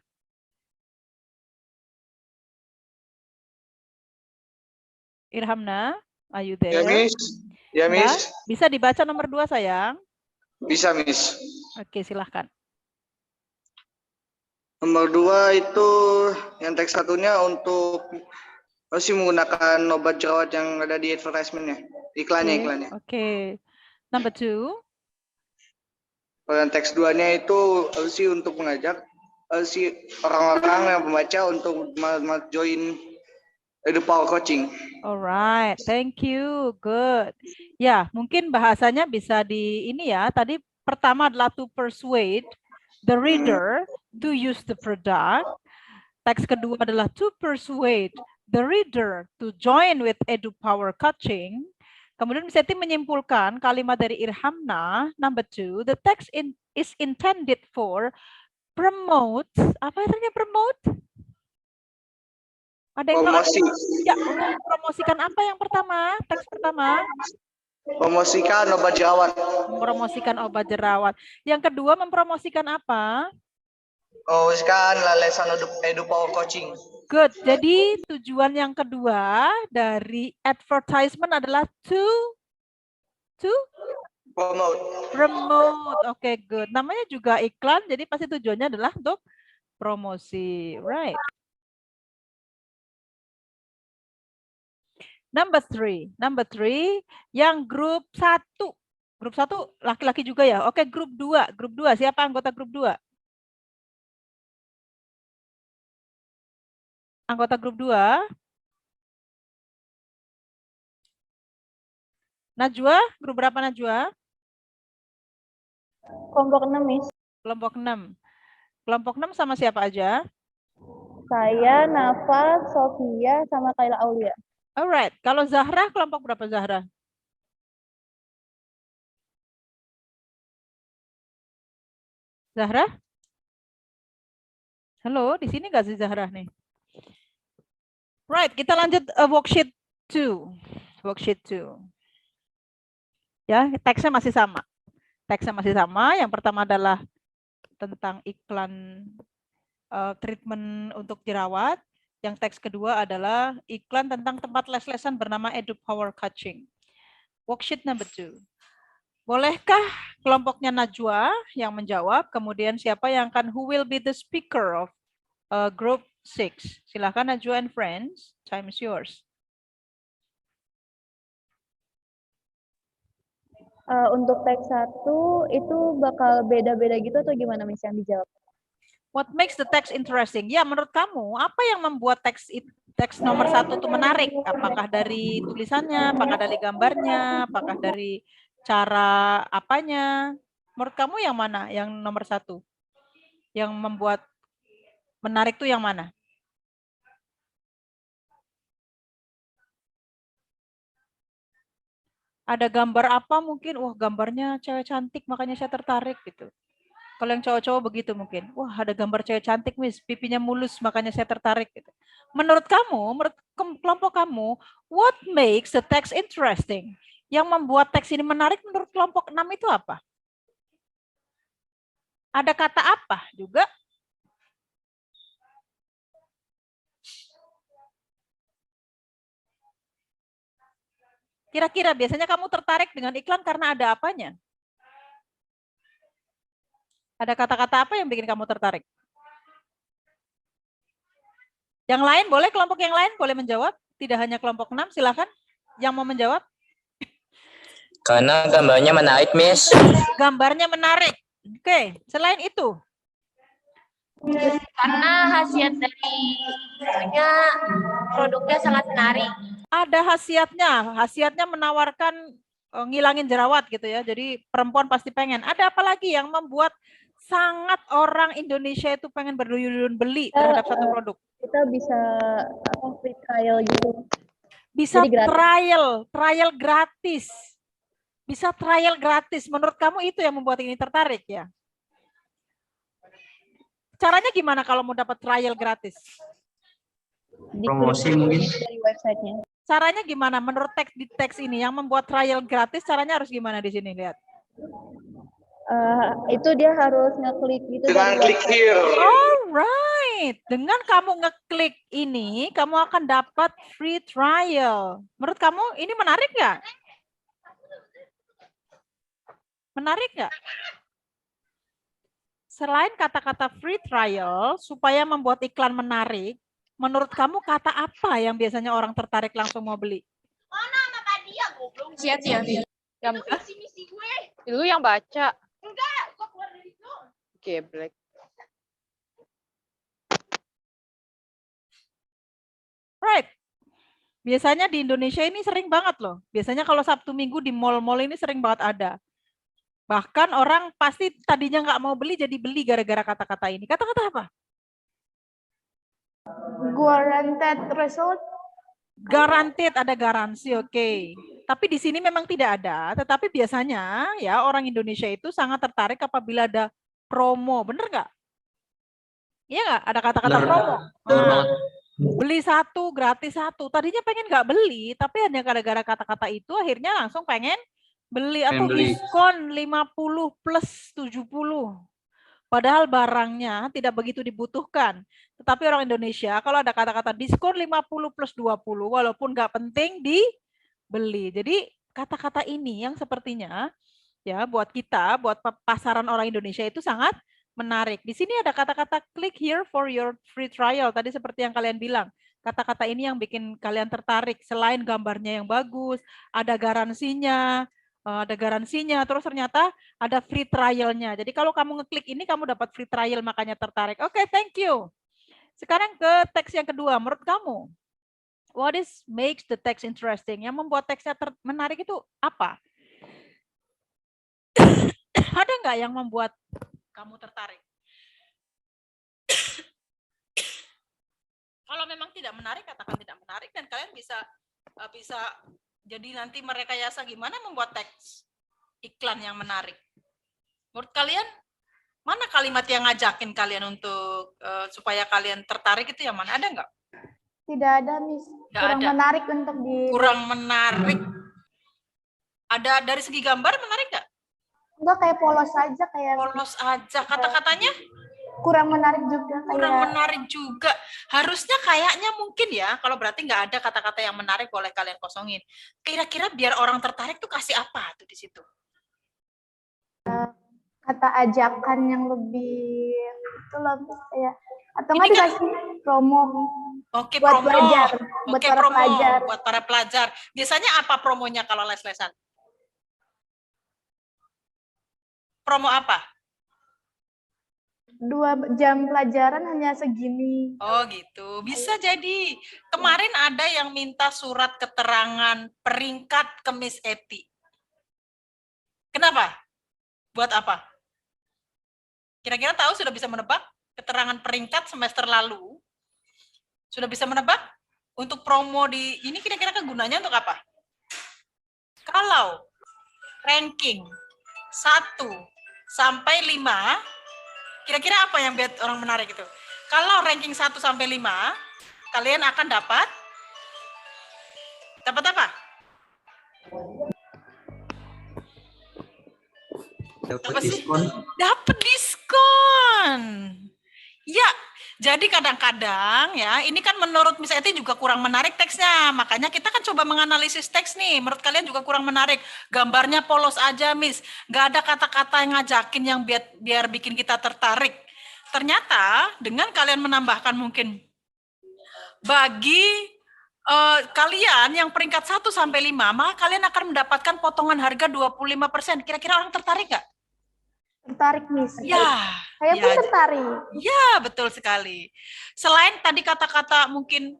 Irhamna, are you there? Ya, Miss. Ya, Miss. Bisa dibaca nomor 2, sayang? Bisa, Miss. Oke, silahkan. Nomor 2 itu yang teks satunya untuk masih menggunakan obat jerawat yang ada di advertisementnya, iklannya. Oke. Number 2. Kalau yang teks 2-nya itu sih untuk mengajak si orang-orang yang membaca untuk join EduPower Coaching. Alright, thank you. Good. Ya, mungkin bahasanya bisa di ini ya. Tadi pertama adalah to persuade the reader to use the product. Teks kedua adalah to persuade the reader to join with EduPower Coaching. Kemudian Miss Eti menyimpulkan kalimat dari Irhamna, number 2, the text is intended for promote. Apa artinya promote? Ada yang Promosi. Ya, untuk promosikan apa yang pertama? Teks pertama? Promosikan obat jerawat. Mempromosikan obat jerawat. Yang kedua mempromosikan apa? Promosikan lesan EduPower Coaching. Good. Jadi tujuan yang kedua dari advertisement adalah to promote. Oke, good. Namanya juga iklan, jadi pasti tujuannya adalah untuk promosi. Right. Number three, yang grup 1. Grup 1 laki-laki juga ya? Oke, grup 2. Grup 2, siapa anggota grup 2? Anggota grup 2? Najwa, grup berapa Najwa? Kelompok 6, Miss. Kelompok 6. Kelompok 6 sama siapa aja? Saya, Nafa, Sofia, sama Kaila Aulia. Alright, kalau Zahra, kelompok berapa Zahra? Zahra? Halo, di sini nggak sih Zahra nih? Right, kita lanjut worksheet 2. Worksheet 2. Ya, teksnya masih sama. Yang pertama adalah tentang iklan treatment untuk jerawat. Yang teks kedua adalah iklan tentang tempat les-lesan bernama EduPower Coaching. Worksheet number 2. Bolehkah kelompoknya Najwa yang menjawab, kemudian siapa yang akan, who will be the speaker of group 6? Silakan Najwa and friends, time is yours. Untuk teks 1 itu bakal beda-beda gitu atau gimana, Miss, yang dijawab? What makes the text interesting? Ya, menurut kamu, apa yang membuat teks nomor 1 itu menarik? Apakah dari tulisannya, apakah dari gambarnya, apakah dari cara apanya? Menurut kamu yang mana? Yang nomor 1? Yang membuat menarik itu yang mana? Ada gambar apa mungkin? Wah, gambarnya cewek cantik, makanya saya tertarik gitu. Kalau yang cowok-cowok begitu mungkin. Wah, ada gambar cewek cantik, Miss. Pipinya mulus, makanya saya tertarik. Gitu. Menurut kamu, menurut kelompok kamu, what makes the text interesting? Yang membuat teks ini menarik menurut kelompok 6 itu apa? Ada kata apa juga? Kira-kira biasanya kamu tertarik dengan iklan karena ada apanya? Ada kata-kata apa yang bikin kamu tertarik? Yang lain boleh, kelompok yang lain boleh menjawab. Tidak hanya kelompok 6, silakan. Yang mau menjawab? Karena gambarnya menarik, Miss. Gambarnya menarik. Oke, selain itu? Karena khasiat dari produknya sangat menarik. Ada khasiatnya menawarkan ngilangin jerawat gitu ya. Jadi perempuan pasti pengen. Ada apa lagi yang membuat sangat orang Indonesia itu pengen berduyun-duyun beli terhadap satu produk? Kita bisa free trial gitu. Bisa trial gratis. Bisa trial gratis. Menurut kamu itu yang membuat ini tertarik ya? Caranya gimana kalau mau dapat trial gratis? Promosi mungkin. dari websitenya. Caranya gimana menurut teks ini yang membuat trial gratis, caranya harus gimana di sini, lihat. Itu dia harus ngeklik gitu Dengan dari klik website. here. Alright, dengan kamu ngeklik ini, kamu akan dapat free trial. Menurut kamu ini menarik nggak? Menarik nggak? Selain kata-kata free trial, supaya membuat iklan menarik, menurut kamu kata apa yang biasanya orang tertarik langsung mau beli? Siap. Lu yang baca. Geblek. Right. Biasanya di Indonesia ini sering banget loh. Biasanya kalau Sabtu Minggu di mall-mall ini sering banget ada. Bahkan orang pasti tadinya nggak mau beli jadi beli gara-gara kata-kata ini. Kata-kata apa? Guaranteed result. Guaranteed, ada garansi, oke. Tapi di sini memang tidak ada. Tetapi biasanya ya orang Indonesia itu sangat tertarik apabila ada promo, bener nggak? Iya nggak? Ada kata-kata Bener. promo. Bener Nah, banget. beli satu gratis satu. Tadinya pengen nggak beli, tapi hanya gara-gara kata-kata itu akhirnya langsung pengen beli atau Pengen beli. diskon 50 plus 70. Padahal barangnya tidak begitu dibutuhkan. Tetapi orang Indonesia kalau ada kata-kata diskon 50 plus 20 walaupun nggak penting dibeli. Jadi kata-kata ini yang sepertinya ya buat kita, buat pasaran orang Indonesia itu sangat menarik. Di sini ada kata-kata click here for your free trial. Tadi seperti yang kalian bilang. Kata-kata ini yang bikin kalian tertarik. Selain gambarnya yang bagus, ada garansinya, terus ternyata ada free trial-nya. Jadi kalau kamu ngeklik ini, kamu dapat free trial, makanya tertarik. Oke, thank you. Sekarang ke teks yang kedua. Menurut kamu, what makes the text interesting? Yang membuat teksnya menarik itu apa? Ada nggak yang membuat kamu tertarik? Kalau memang tidak menarik, katakan tidak menarik, dan kalian bisa jadi nanti merekayasa gimana membuat teks iklan yang menarik. Menurut kalian, mana kalimat yang ngajakin kalian untuk supaya kalian tertarik itu yang mana? Ada nggak? Tidak ada, Miss. Nggak Kurang ada. menarik untuk di... Kurang menarik. Ada dari segi gambar menarik nggak? Enggak, kayak polos aja. Kayak Polos aja. Kata-katanya? kurang menarik juga. Kurang Kayak... menarik juga. Harusnya kayaknya mungkin ya, kalau berarti nggak ada kata-kata yang menarik, boleh kalian kosongin. Kira-kira biar orang tertarik tuh kasih apa tuh di situ? Kata ajakan yang lebih itu lebih kayak atau Ini nggak kan- dikasih promo Oke, buat promo. belajar, buat Oke, para promo pelajar. buat para pelajar. Biasanya apa promonya kalau les-lesan? Promo apa? 2 jam pelajaran hanya segini. Oh gitu, bisa jadi. Kemarin ada yang minta surat keterangan peringkat ke Miss Eti. Kenapa? Buat apa? Kira-kira tahu, sudah bisa menebak keterangan peringkat semester lalu? Sudah bisa menebak? Untuk promo di ini kira-kira kegunanya untuk apa? Kalau ranking 1 sampai 5, kira-kira apa yang buat orang menarik itu? Kalau ranking 1 sampai 5, kalian akan dapat apa? Dapat Apa sih? diskon. Dapat diskon. Ya, jadi kadang-kadang ya, ini kan menurut Miss Eti juga kurang menarik teksnya. Makanya kita kan coba menganalisis teks nih. Menurut kalian juga kurang menarik. Gambarnya polos aja, Miss. Nggak ada kata-kata yang ngajakin yang biar bikin kita tertarik. Ternyata dengan kalian menambahkan mungkin bagi kalian yang peringkat 1 sampai 5, maka kalian akan mendapatkan potongan harga 25%. Kira-kira orang tertarik nggak? Tertarik, Miss. Ya. Saya pun ya. tertarik. Ya, betul sekali. Selain tadi kata-kata mungkin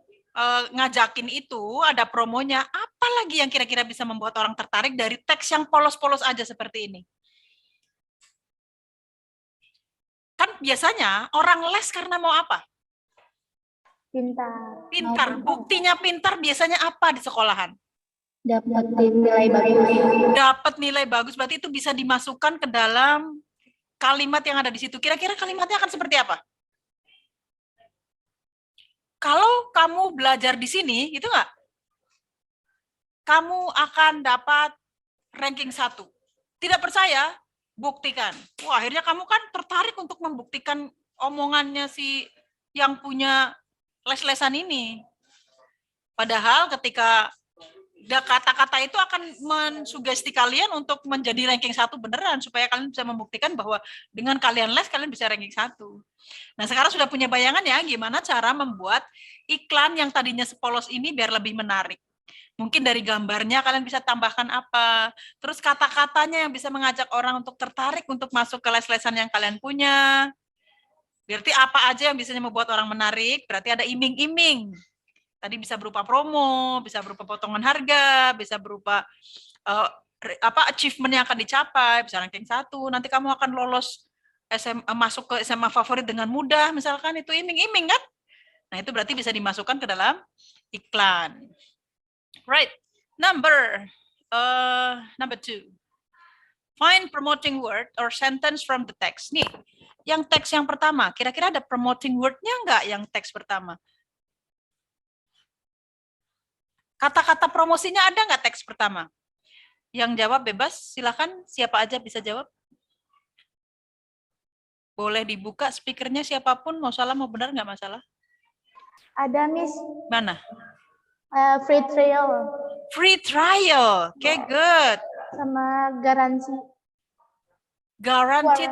ngajakin itu, ada promonya, apa lagi yang kira-kira bisa membuat orang tertarik dari teks yang polos-polos aja seperti ini? Kan biasanya orang les karena mau apa? Pintar. Pintar. Buktinya pintar biasanya apa di sekolahan? Dapat nilai bagus. Dapat nilai bagus, berarti itu bisa dimasukkan ke dalam kalimat yang ada di situ. Kira-kira kalimatnya akan seperti apa? Kalau kamu belajar di sini, itu enggak? Kamu akan dapat ranking 1. Tidak percaya? Buktikan. Wah, akhirnya kamu kan tertarik untuk membuktikan omongannya si yang punya les-lesan ini. Padahal ketika kata-kata itu akan mensugesti kalian untuk menjadi ranking 1 beneran, supaya kalian bisa membuktikan bahwa dengan kalian les, kalian bisa ranking 1. Nah, sekarang sudah punya bayangan ya, gimana cara membuat iklan yang tadinya sepolos ini biar lebih menarik. Mungkin dari gambarnya kalian bisa tambahkan apa, terus kata-katanya yang bisa mengajak orang untuk tertarik untuk masuk ke les-lesan yang kalian punya. Berarti apa aja yang bisa membuat orang menarik, berarti ada iming-iming. Tadi bisa berupa promo, bisa berupa potongan harga, bisa berupa achievement yang akan dicapai, bisa ranking 1. Nanti kamu akan lolos masuk ke SMA favorit dengan mudah, misalkan itu iming-iming kan? Nah, itu berarti bisa dimasukkan ke dalam iklan. Right. Number 2. Find promoting word or sentence from the text. Nih, yang teks yang pertama, kira-kira ada promoting word-nya enggak yang teks pertama? Kata-kata promosinya ada nggak teks pertama? Yang jawab bebas, silakan. Siapa aja bisa jawab. Boleh dibuka speakernya siapapun, mau salah mau benar nggak masalah. Ada, Miss. Mana? Free trial. Free trial, okay, good. Sama garansi. Guaranteed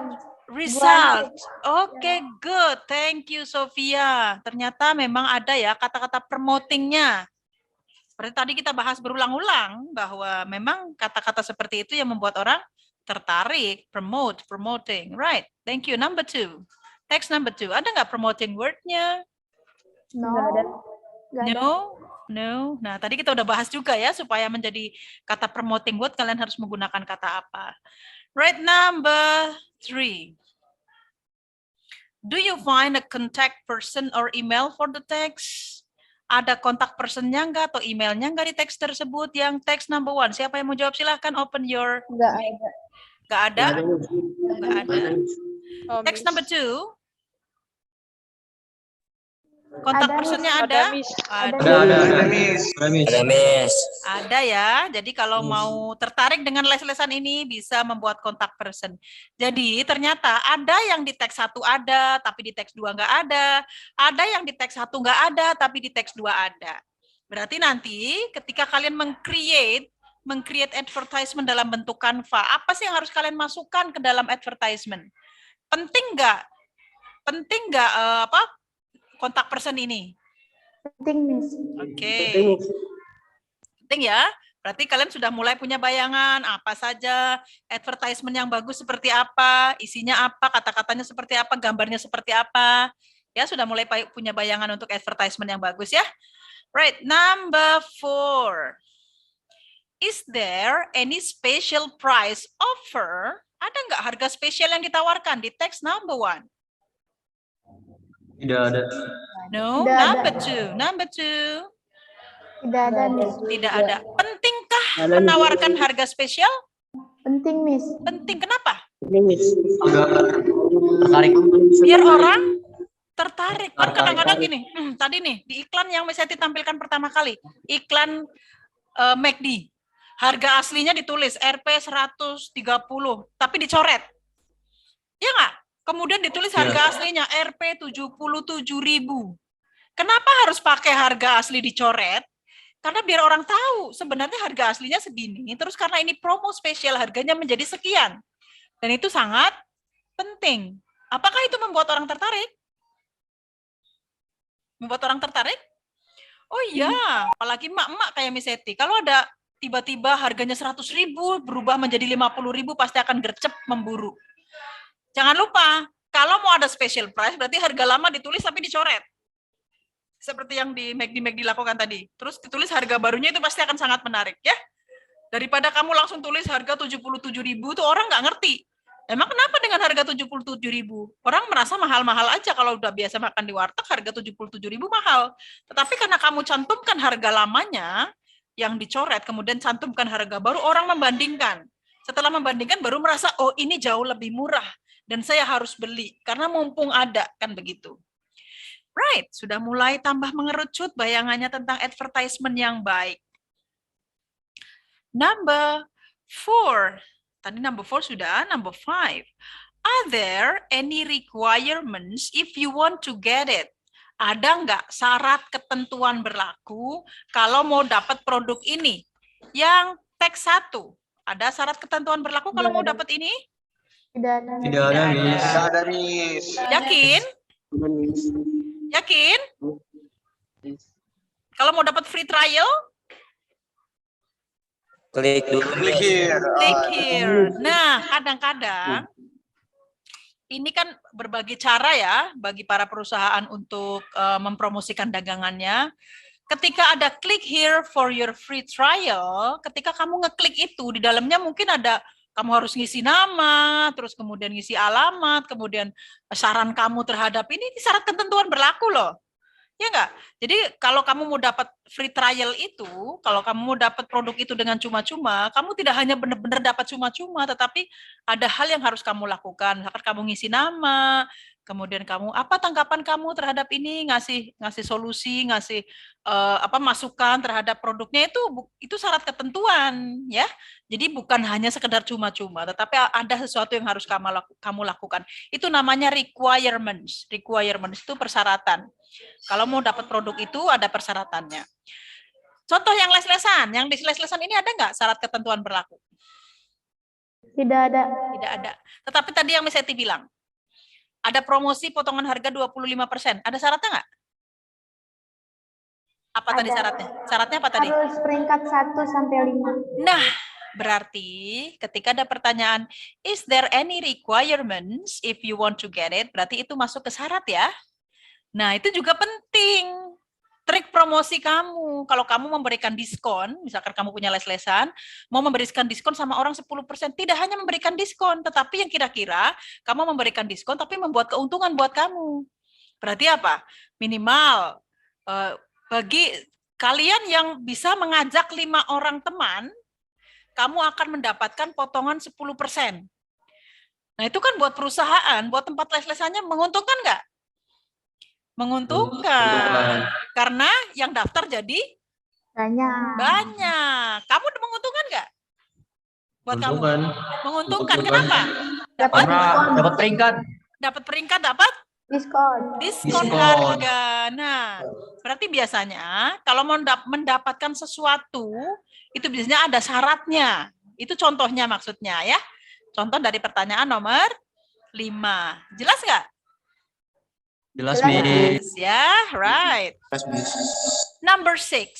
result, okay, good. Thank you, Sofia. Ternyata memang ada ya kata-kata promotingnya. Seperti tadi kita bahas berulang-ulang bahwa memang kata-kata seperti itu yang membuat orang tertarik. Promoting, right? Thank you. Number 2. Text number 2. Ada nggak promoting word-nya? No. Nah, tadi kita udah bahas juga ya, supaya menjadi kata promoting word, kalian harus menggunakan kata apa. Right, number 3. Do you find a contact person or email for the text? Ada kontak personnya nggak atau emailnya nggak di teks tersebut? Yang teks number 1, siapa yang mau jawab? Silahkan open your... Nggak ada. Nggak ada? Nggak ada. Teks number 2. Kontak personnya ada? Ada, Miss. Ada, Miss. Ada ya. Jadi kalau mau tertarik dengan les-lesan ini bisa membuat kontak person. Jadi ternyata ada yang di teks 1 ada, tapi di teks 2 nggak ada. Ada yang di teks 1 nggak ada, tapi di teks 2 ada. Berarti nanti ketika kalian meng-create advertisement dalam bentuk Canva, apa sih yang harus kalian masukkan ke dalam advertisement? Penting nggak kontak person ini? Penting, Miss. Oke. Penting ya. Berarti kalian sudah mulai punya bayangan apa saja, advertisement yang bagus seperti apa, isinya apa, kata-katanya seperti apa, gambarnya seperti apa. Ya, sudah mulai punya bayangan untuk advertisement yang bagus ya. Right, number 4. Is there any special price offer? Ada nggak harga spesial yang ditawarkan di teks number 1? Tidak ada. No, Tidak number ada. 2. Number 2. Tidak ada, Miss. Tidak ada. Pentingkah menawarkan harga spesial? Penting, Miss. Penting. Kenapa? Ini, Miss. Tertarik. Biar orang tertarik. Kan kadang-kadang gini, tadi nih, di iklan yang saya tampilkan pertama kali, iklan McD, harga aslinya ditulis Rp 130, tapi dicoret. Ya nggak? Kemudian ditulis harga aslinya Rp 77.000. Kenapa harus pakai harga asli dicoret? Karena biar orang tahu sebenarnya harga aslinya segini, terus karena ini promo spesial harganya menjadi sekian. Dan itu sangat penting. Apakah itu membuat orang tertarik? Membuat orang tertarik? Oh iya, apalagi emak-emak kayak Miss Eti. Kalau ada tiba-tiba harganya 100.000 berubah menjadi 50.000 pasti akan gercep memburu. Jangan lupa, kalau mau ada special price berarti harga lama ditulis tapi dicoret. Seperti yang di McD lakukan tadi. Terus ditulis harga barunya itu pasti akan sangat menarik ya. Daripada kamu langsung tulis harga 77.000 tuh orang nggak ngerti. Emang kenapa dengan harga 77.000? Orang merasa mahal-mahal aja kalau udah biasa makan di warteg harga 77.000 mahal. Tetapi karena kamu cantumkan harga lamanya yang dicoret kemudian cantumkan harga baru, orang membandingkan. Setelah membandingkan baru merasa oh ini jauh lebih murah dan saya harus beli karena mumpung ada, kan begitu. Right, sudah mulai tambah mengerucut bayangannya tentang advertisement yang baik. Number 4. Tadi number 4 sudah, number 5. Are there any requirements if you want to get it? Ada nggak syarat ketentuan berlaku kalau mau dapat produk ini? Yang teks 1. Ada syarat ketentuan berlaku kalau mau dapat ini? Tidak ada. Tidak ada, Miss. Tidak ada, Miss. Yakin? Yakin? Kalau mau dapat free trial? Klik dulu, Klik Miss. here. Click here. Nah, kadang-kadang ini kan berbagai cara ya bagi para perusahaan untuk mempromosikan dagangannya. Ketika ada click here for your free trial, ketika kamu ngeklik itu, di dalamnya mungkin ada kamu harus ngisi nama, terus kemudian ngisi alamat, kemudian saran kamu terhadap ini syarat ketentuan berlaku loh. Ya enggak? Jadi kalau kamu mau dapat free trial itu, kalau kamu mau dapat produk itu dengan cuma-cuma, kamu tidak hanya benar-benar dapat cuma-cuma, tetapi ada hal yang harus kamu lakukan. Misalkan kamu ngisi nama, kemudian kamu apa tanggapan kamu terhadap ini, ngasih solusi, ngasih masukan terhadap produknya, itu syarat ketentuan ya. Jadi bukan hanya sekedar cuma-cuma, tetapi ada sesuatu yang harus kamu lakukan. Itu namanya requirements. Requirements itu persyaratan. Kalau mau dapat produk itu ada persyaratannya. Contoh yang les-lesan, yang di les-lesan ini ada nggak syarat ketentuan berlaku? Tidak ada. Tidak ada. Tetapi tadi yang Miss Eti bilang, ada promosi potongan harga 25%. Ada syaratnya nggak? Apa tadi syaratnya? Syaratnya apa tadi? Harus peringkat 1 sampai 5. Nah, berarti ketika ada pertanyaan, is there any requirements if you want to get it? Berarti itu masuk ke syarat ya. Nah, itu juga penting. Trik promosi kamu. Kalau kamu memberikan diskon, misalkan kamu punya les-lesan, mau memberikan diskon sama orang 10%, tidak hanya memberikan diskon, tetapi yang kira-kira kamu memberikan diskon tapi membuat keuntungan buat kamu. Berarti apa? Minimal bagi kalian yang bisa mengajak 5 orang teman, kamu akan mendapatkan potongan 10%. Nah, itu kan buat perusahaan, buat tempat les-lesannya menguntungkan nggak? Menguntungkan. Karena yang daftar jadi banyak. Kamu menguntungkan nggak? Buat kamu? Menguntungkan. Kenapa? Dapat peringkat. Dapat peringkat, dapat? Diskon harga. Nah, berarti biasanya kalau mau mendapatkan sesuatu, itu biasanya ada syaratnya. Itu contohnya maksudnya ya. Contoh dari pertanyaan nomor 5. Jelas nggak? Jelas, Miss. Ya, right. Number 6.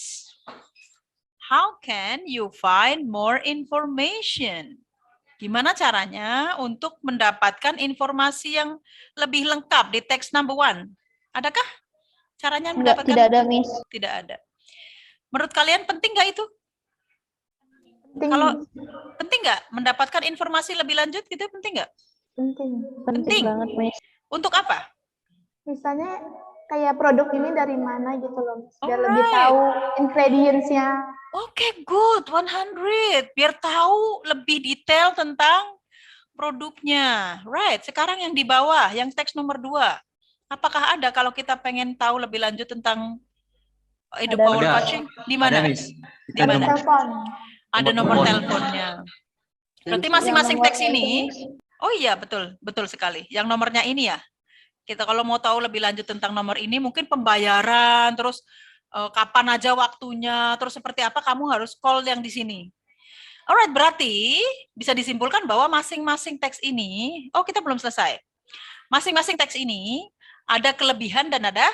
How can you find more information? Gimana caranya untuk mendapatkan informasi yang lebih lengkap di teks number 1? Adakah caranya mendapatkan? Tidak ada, Miss. Tidak ada. Menurut kalian penting nggak itu? Penting. Kalau penting nggak mendapatkan informasi lebih lanjut gitu, penting nggak? Penting banget, Miss. Untuk apa? Misalnya kayak produk ini dari mana gitu loh, biar lebih tahu ingredients-nya. Oke, good, 100. Biar tahu lebih detail tentang produknya. Right, sekarang yang di bawah, yang teks nomor 2. Apakah ada kalau kita pengen tahu lebih lanjut tentang power coaching? Di mana? Di mana? Ada nomor teleponnya. Berarti masing-masing teks ini, oh iya, betul sekali. Yang nomornya ini ya. Kita kalau mau tahu lebih lanjut tentang nomor ini, mungkin pembayaran, terus kapan aja waktunya, terus seperti apa, kamu harus call yang di sini. Alright, berarti bisa disimpulkan bahwa masing-masing teks ini, kita belum selesai. Masing-masing teks ini ada kelebihan dan ada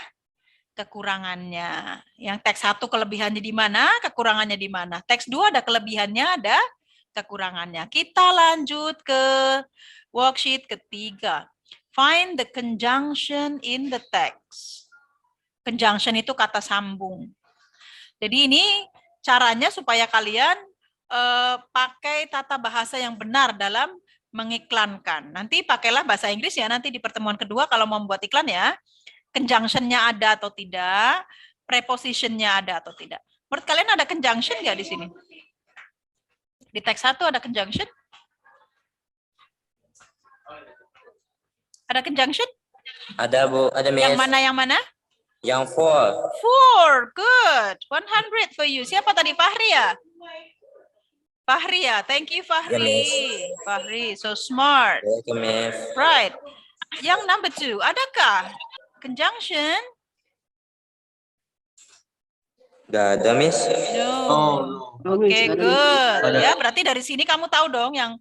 kekurangannya. Yang teks 1 kelebihannya di mana, kekurangannya di mana. Teks 2 ada kelebihannya, ada kekurangannya. Kita lanjut ke worksheet ketiga. Find the conjunction in the text. Conjunction itu kata sambung. Jadi ini caranya supaya kalian pakai tata bahasa yang benar dalam mengiklankan. Nanti pakailah bahasa Inggris ya, nanti di pertemuan kedua kalau mau membuat iklan ya. Conjunction-nya ada atau tidak, preposition-nya ada atau tidak. Menurut kalian ada conjunction nggak di sini? Di teks 1 ada conjunction? Ada conjunction? Ada, Bu. Ada, Miss. Yang mana? Yang 4. 4, good. 100 for you. Siapa tadi? Fahri ya? Fahri ya, thank you Fahri. Miss. Fahri, so smart. Welcome, Miss. Right. Yang number 2, adakah conjunction? Gak ada, Miss. No. Oh, Oke, Miss, ada, Miss. good. Ada. Ya, berarti dari sini kamu tahu dong yang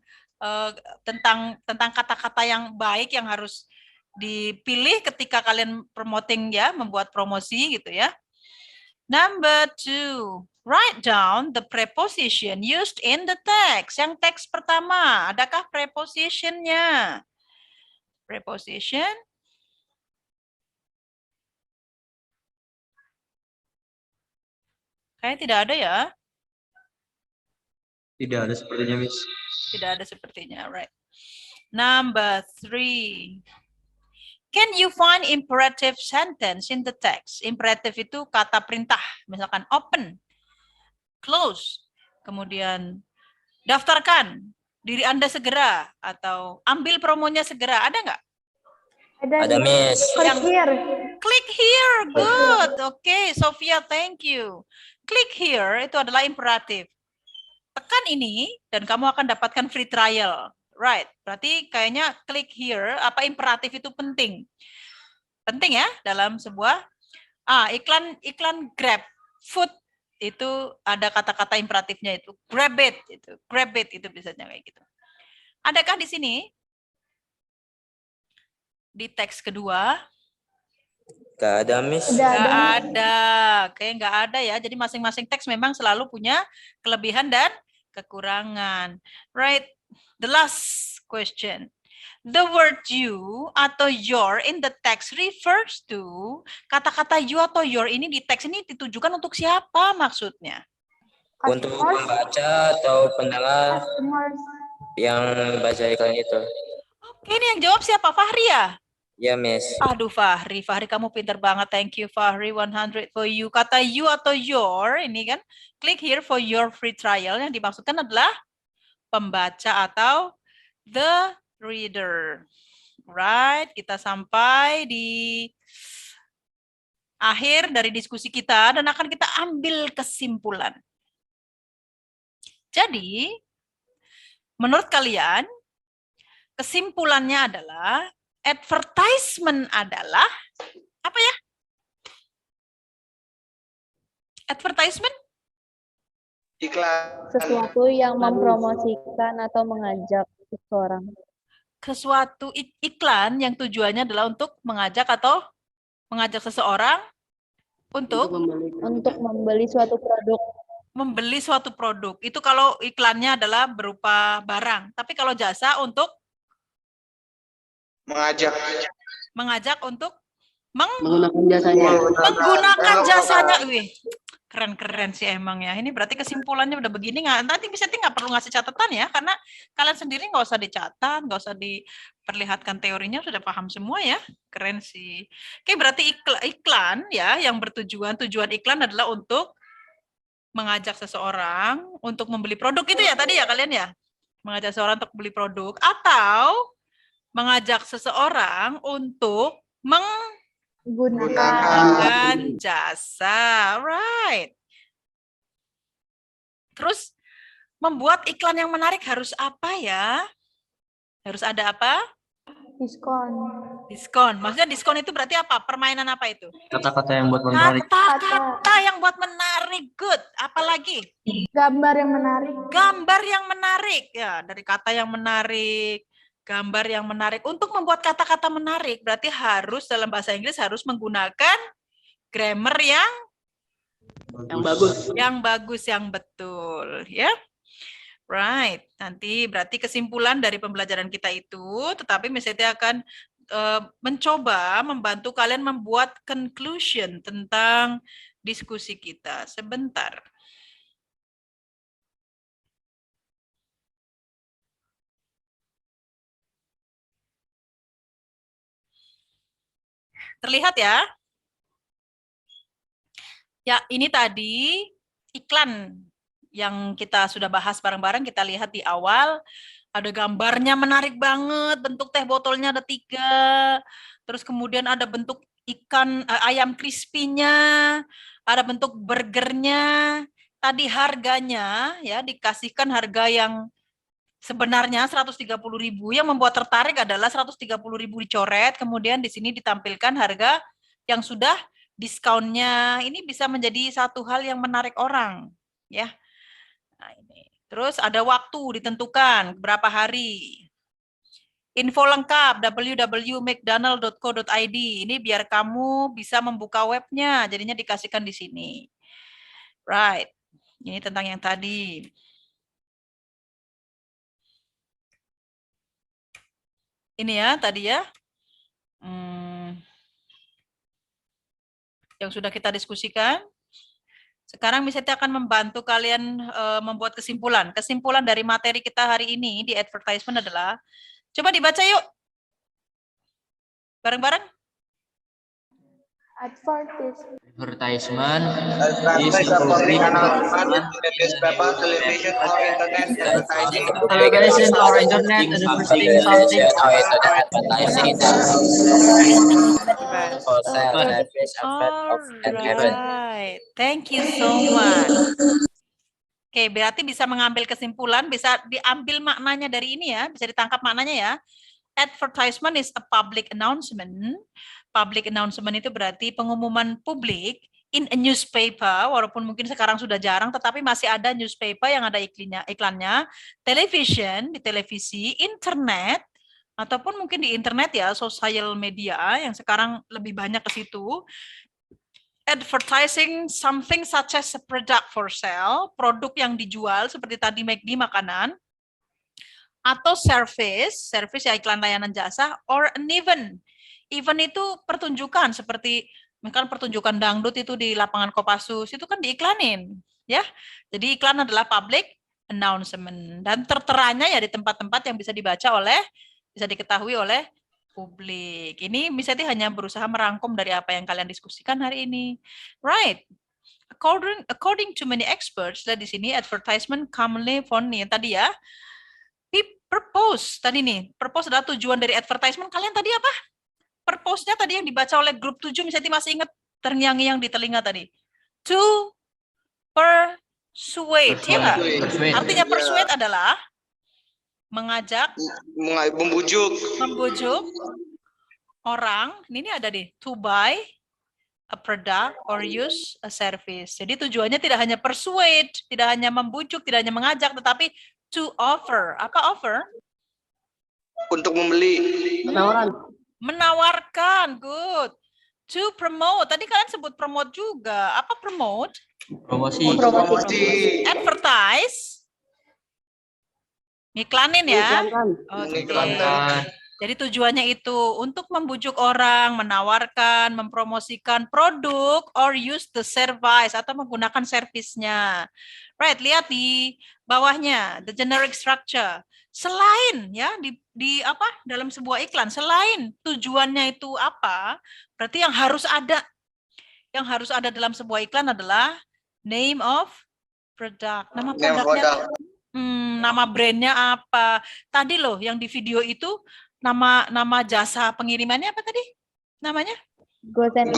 tentang kata-kata yang baik yang harus dipilih ketika kalian promoting ya, membuat promosi gitu ya. Number 2, write down the preposition used in the text. Yang teks pertama, adakah prepositionnya? Preposition. Kayaknya tidak ada ya. Tidak ada sepertinya, Miss. Tidak ada sepertinya, right. Number 3. Can you find imperative sentence in the text? Imperative itu kata perintah, misalkan open, close, kemudian daftarkan diri Anda segera, atau ambil promonya segera. Ada nggak? Ada, Miss. Yang Here. click here, good. Oke, Sophia, thank you. Click here itu adalah imperatif. Tekan ini dan kamu akan dapatkan free trial. Right, berarti kayaknya click here, apa imperatif itu penting. Penting ya dalam sebuah iklan Grab food itu ada kata-kata imperatifnya itu. Grab it itu biasanya kayak gitu. Adakah di sini? Di teks kedua? Gak ada, Miss. Nggak ada. Kayak nggak ada ya. Jadi masing-masing teks memang selalu punya kelebihan dan kekurangan. Right. The last question. The word you atau your in the text refers to, kata-kata you atau your ini di teks ini ditujukan untuk siapa maksudnya? Untuk pembaca atau pendengar yang baca iklan itu. Oke, ini yang jawab siapa? Fahri ya? Ya, Miss. Aduh Fahri kamu pintar banget. Thank you Fahri, 100 for you. Kata you atau your ini kan, click here for your free trial. Yang dimaksudkan adalah pembaca atau the reader. Right, kita sampai di akhir dari diskusi kita dan akan kita ambil kesimpulan. Jadi, menurut kalian, kesimpulannya adalah advertisement adalah apa ya? Advertisement? Iklan. Sesuatu yang mempromosikan atau mengajak seseorang. Sesuatu iklan yang tujuannya adalah untuk mengajak atau mengajak seseorang untuk membeli suatu produk. Membeli suatu produk. Itu kalau iklannya adalah berupa barang. Tapi kalau jasa untuk mengajak untuk Menggunakan jasanya. Menggunakan jasanya. Wih, keren-keren sih emang ya. Ini berarti kesimpulannya udah begini nggak? Nanti bisa nggak perlu ngasih catatan ya, karena kalian sendiri nggak usah dicatat, nggak usah diperlihatkan teorinya, sudah paham semua ya. Keren sih. Oke, berarti iklan ya, yang tujuan iklan adalah untuk mengajak seseorang untuk membeli produk itu ya tadi ya kalian ya, mengajak seseorang untuk beli produk atau mengajak seseorang untuk menggunakan jasa, right? Terus membuat iklan yang menarik harus apa ya? Harus ada apa? Diskon. Maksudnya diskon itu berarti apa? Permainan apa itu? Kata-kata yang buat menarik. Kata-kata yang buat menarik. Good. Apalagi? Gambar yang menarik. Gambar yang menarik. Ya, dari kata yang menarik. Gambar yang menarik. Untuk membuat kata-kata menarik, berarti harus dalam bahasa Inggris harus menggunakan grammar yang bagus. Yang bagus, yang betul. Ya. Right. Nanti berarti kesimpulan dari pembelajaran kita itu, tetapi misalnya akan mencoba membantu kalian membuat conclusion tentang diskusi kita. Sebentar. Terlihat ya? Ya, ini tadi iklan yang kita sudah bahas bareng-bareng, kita lihat di awal, ada gambarnya menarik banget, bentuk teh botolnya ada 3, terus kemudian ada bentuk ikan ayam crispy-nya, ada bentuk burgernya. Tadi harganya ya dikasihkan harga yang sebenarnya 130.000, yang membuat tertarik adalah 130.000 dicoret, kemudian di sini ditampilkan harga yang sudah diskonnya. Ini bisa menjadi satu hal yang menarik orang, ya. Nah, ini. Terus ada waktu ditentukan berapa hari. Info lengkap www.mcdonald.co.id. Ini biar kamu bisa membuka webnya, jadinya dikasihkan di sini. Right. Ini tentang yang tadi. Ini ya tadi ya. Yang sudah kita diskusikan. Sekarang misalnya akan membantu kalian membuat kesimpulan. Kesimpulan dari materi kita hari ini di advertisement adalah, coba dibaca yuk. Bareng-bareng. Advertisement is public announcement in the newspaper, television, or internet advertising. television or internet advertising something for sale, service, and event. Alright, thank you so much. Oke, berarti bisa mengambil kesimpulan, bisa diambil maknanya dari ini ya, bisa ditangkap maknanya ya. Advertisement is a public announcement. Public announcement itu berarti pengumuman publik in a newspaper, walaupun mungkin sekarang sudah jarang, tetapi masih ada newspaper yang ada iklannya, television, di televisi, internet, ataupun mungkin di internet ya, social media, yang sekarang lebih banyak ke situ. Advertising something such as a product for sale, produk yang dijual seperti tadi McD makanan, atau service ya iklan layanan jasa, or an event. Event itu pertunjukan seperti misalkan pertunjukan dangdut itu di lapangan Kopassus itu kan diiklanin ya. Jadi iklan adalah public announcement dan terteranya ya di tempat-tempat yang bisa diketahui oleh publik. Ini misalnya hanya berusaha merangkum dari apa yang kalian diskusikan hari ini. Right. According to many experts, di sini advertisement commonly found nih tadi ya. Purpose tadi nih. Purpose adalah tujuan dari advertisement. Kalian tadi apa? Purpose-nya tadi yang dibaca oleh grup 7, misalnya masih ingat terngiang-ngiang di telinga tadi. To persuade, ya nggak? Artinya persuade adalah mengajak, membujuk orang. Ini ada nih, to buy a product or use a service. Jadi tujuannya tidak hanya persuade, tidak hanya membujuk, tidak hanya mengajak, tetapi to offer. Apa offer? Untuk membeli. Menawarkan, good. To promote, tadi kalian sebut promote juga. Apa promote? promosi. Advertise. Iklanin ya. Oke. Jadi tujuannya itu untuk membujuk orang, menawarkan, mempromosikan produk, or use the service, atau menggunakan servisnya. Right, lihat di bawahnya, the generic structure. Selain ya di apa dalam sebuah iklan, selain tujuannya itu apa, berarti yang harus ada dalam sebuah iklan adalah name of product, nama produknya, nama brandnya apa. Tadi loh yang di video itu nama jasa pengirimannya apa tadi namanya? Gosen.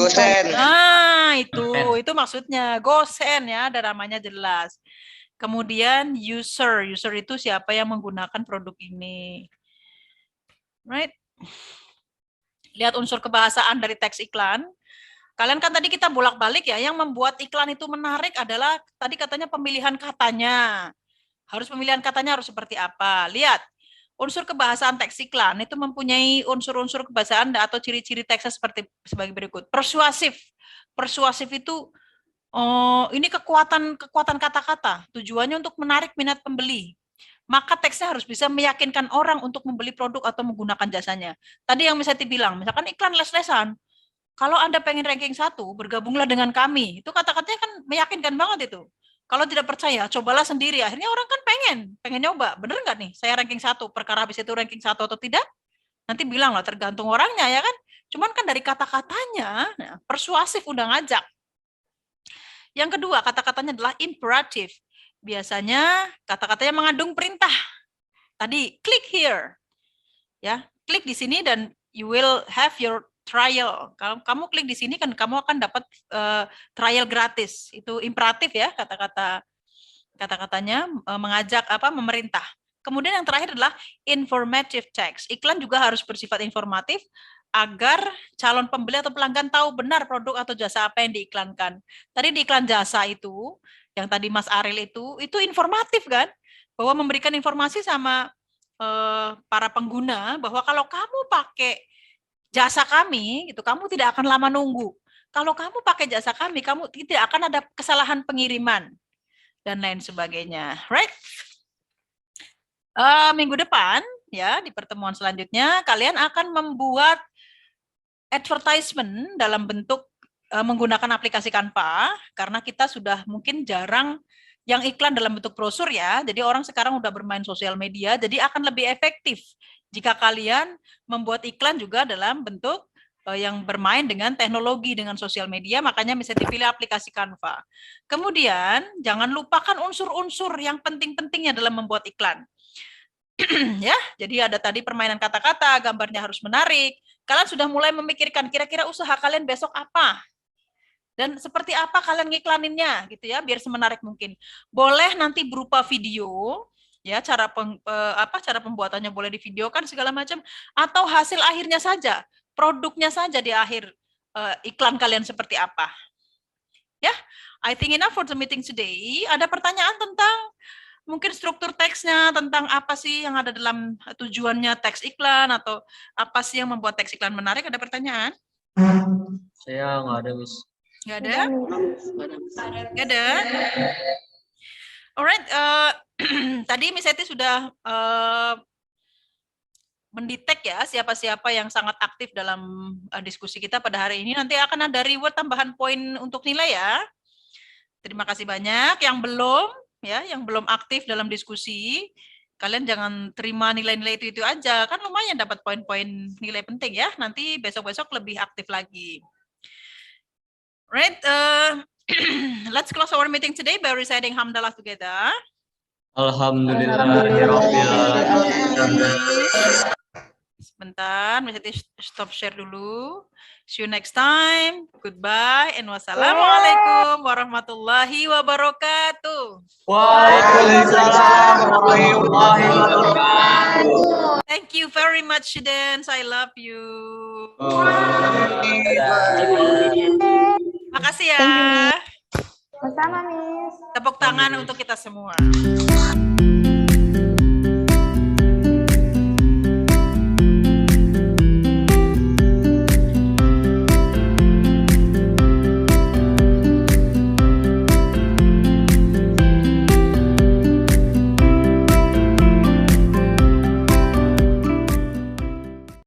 Ah itu maksudnya Gosen ya, ada namanya jelas. Kemudian user itu siapa yang menggunakan produk ini. Right? Lihat unsur kebahasaan dari teks iklan. Kalian kan tadi kita bolak-balik ya, yang membuat iklan itu menarik adalah tadi katanya pemilihan katanya. Pemilihan katanya harus seperti apa. Lihat, unsur kebahasaan teks iklan itu mempunyai unsur-unsur kebahasaan atau ciri-ciri teksnya sebagai berikut. Persuasif. Persuasif itu ini kekuatan kata-kata, tujuannya untuk menarik minat pembeli. Maka teksnya harus bisa meyakinkan orang untuk membeli produk atau menggunakan jasanya. Tadi yang misalnya dibilang, misalkan iklan les-lesan, kalau Anda pengen ranking 1, bergabunglah dengan kami. Itu kata-katanya kan meyakinkan banget itu. Kalau tidak percaya, cobalah sendiri. Akhirnya orang kan pengen nyoba. Bener nggak nih, saya ranking 1, perkara habis itu ranking 1 atau tidak? Nanti bilang lah, tergantung orangnya ya kan. Cuman kan dari kata-katanya, persuasif udah ngajak. Yang kedua, kata-katanya adalah imperatif. Biasanya kata-katanya mengandung perintah. Tadi, click here. Ya, klik di sini dan you will have your trial. Kalau kamu klik di sini kan kamu akan dapat trial gratis. Itu imperatif ya kata-katanya mengajak memerintah. Kemudian yang terakhir adalah informative text. Iklan juga harus bersifat informatif agar calon pembeli atau pelanggan tahu benar produk atau jasa apa yang diiklankan. Tadi di iklan jasa itu, yang tadi Mas Ariel itu informatif kan? Bahwa memberikan informasi sama para pengguna bahwa kalau kamu pakai jasa kami, itu kamu tidak akan lama nunggu. Kalau kamu pakai jasa kami, kamu tidak akan ada kesalahan pengiriman dan lain sebagainya, right? Minggu depan ya di pertemuan selanjutnya kalian akan membuat advertisement dalam bentuk menggunakan aplikasi Canva karena kita sudah mungkin jarang yang iklan dalam bentuk brosur ya. Jadi orang sekarang udah bermain sosial media, jadi akan lebih efektif jika kalian membuat iklan juga dalam bentuk yang bermain dengan teknologi, dengan sosial media, makanya bisa dipilih aplikasi Canva. Kemudian jangan lupakan unsur-unsur yang penting-pentingnya dalam membuat iklan. Ya, jadi ada tadi permainan kata-kata, gambarnya harus menarik. Kalian sudah mulai memikirkan kira-kira usaha kalian besok apa? Dan seperti apa kalian ngiklaninnya gitu ya, biar semenarik mungkin. Boleh nanti berupa video, ya cara pembuatannya boleh divideokan segala macam, atau hasil akhirnya saja, produknya saja di akhir iklan kalian seperti apa. Ya, I think enough for the meeting today. Ada pertanyaan tentang mungkin struktur teksnya, tentang apa sih yang ada dalam tujuannya teks iklan, atau apa sih yang membuat teks iklan menarik? Ada pertanyaan? Saya nggak ada, Miss. Nggak ada? Nggak ada? Alright, tadi Miss Eti sudah mendetek ya siapa-siapa yang sangat aktif dalam diskusi kita pada hari ini. Nanti akan ada reward tambahan poin untuk nilai ya. Terima kasih banyak. Yang belum aktif dalam diskusi, kalian jangan terima nilai-nilai itu aja. Kan lumayan dapat poin-poin nilai penting ya. Nanti besok-besok lebih aktif lagi. Right, let's close our meeting today by reciting hamdalah together. Sebentar, bisa stop share dulu. See you next time. Goodbye and wassalamualaikum warahmatullahi wabarakatuh. Waalaikumsalam warahmatullahi wabarakatuh. Thank you very much, students. I love you. Makasih ya. Sama, Miss. Tepuk tangan untuk kita semua.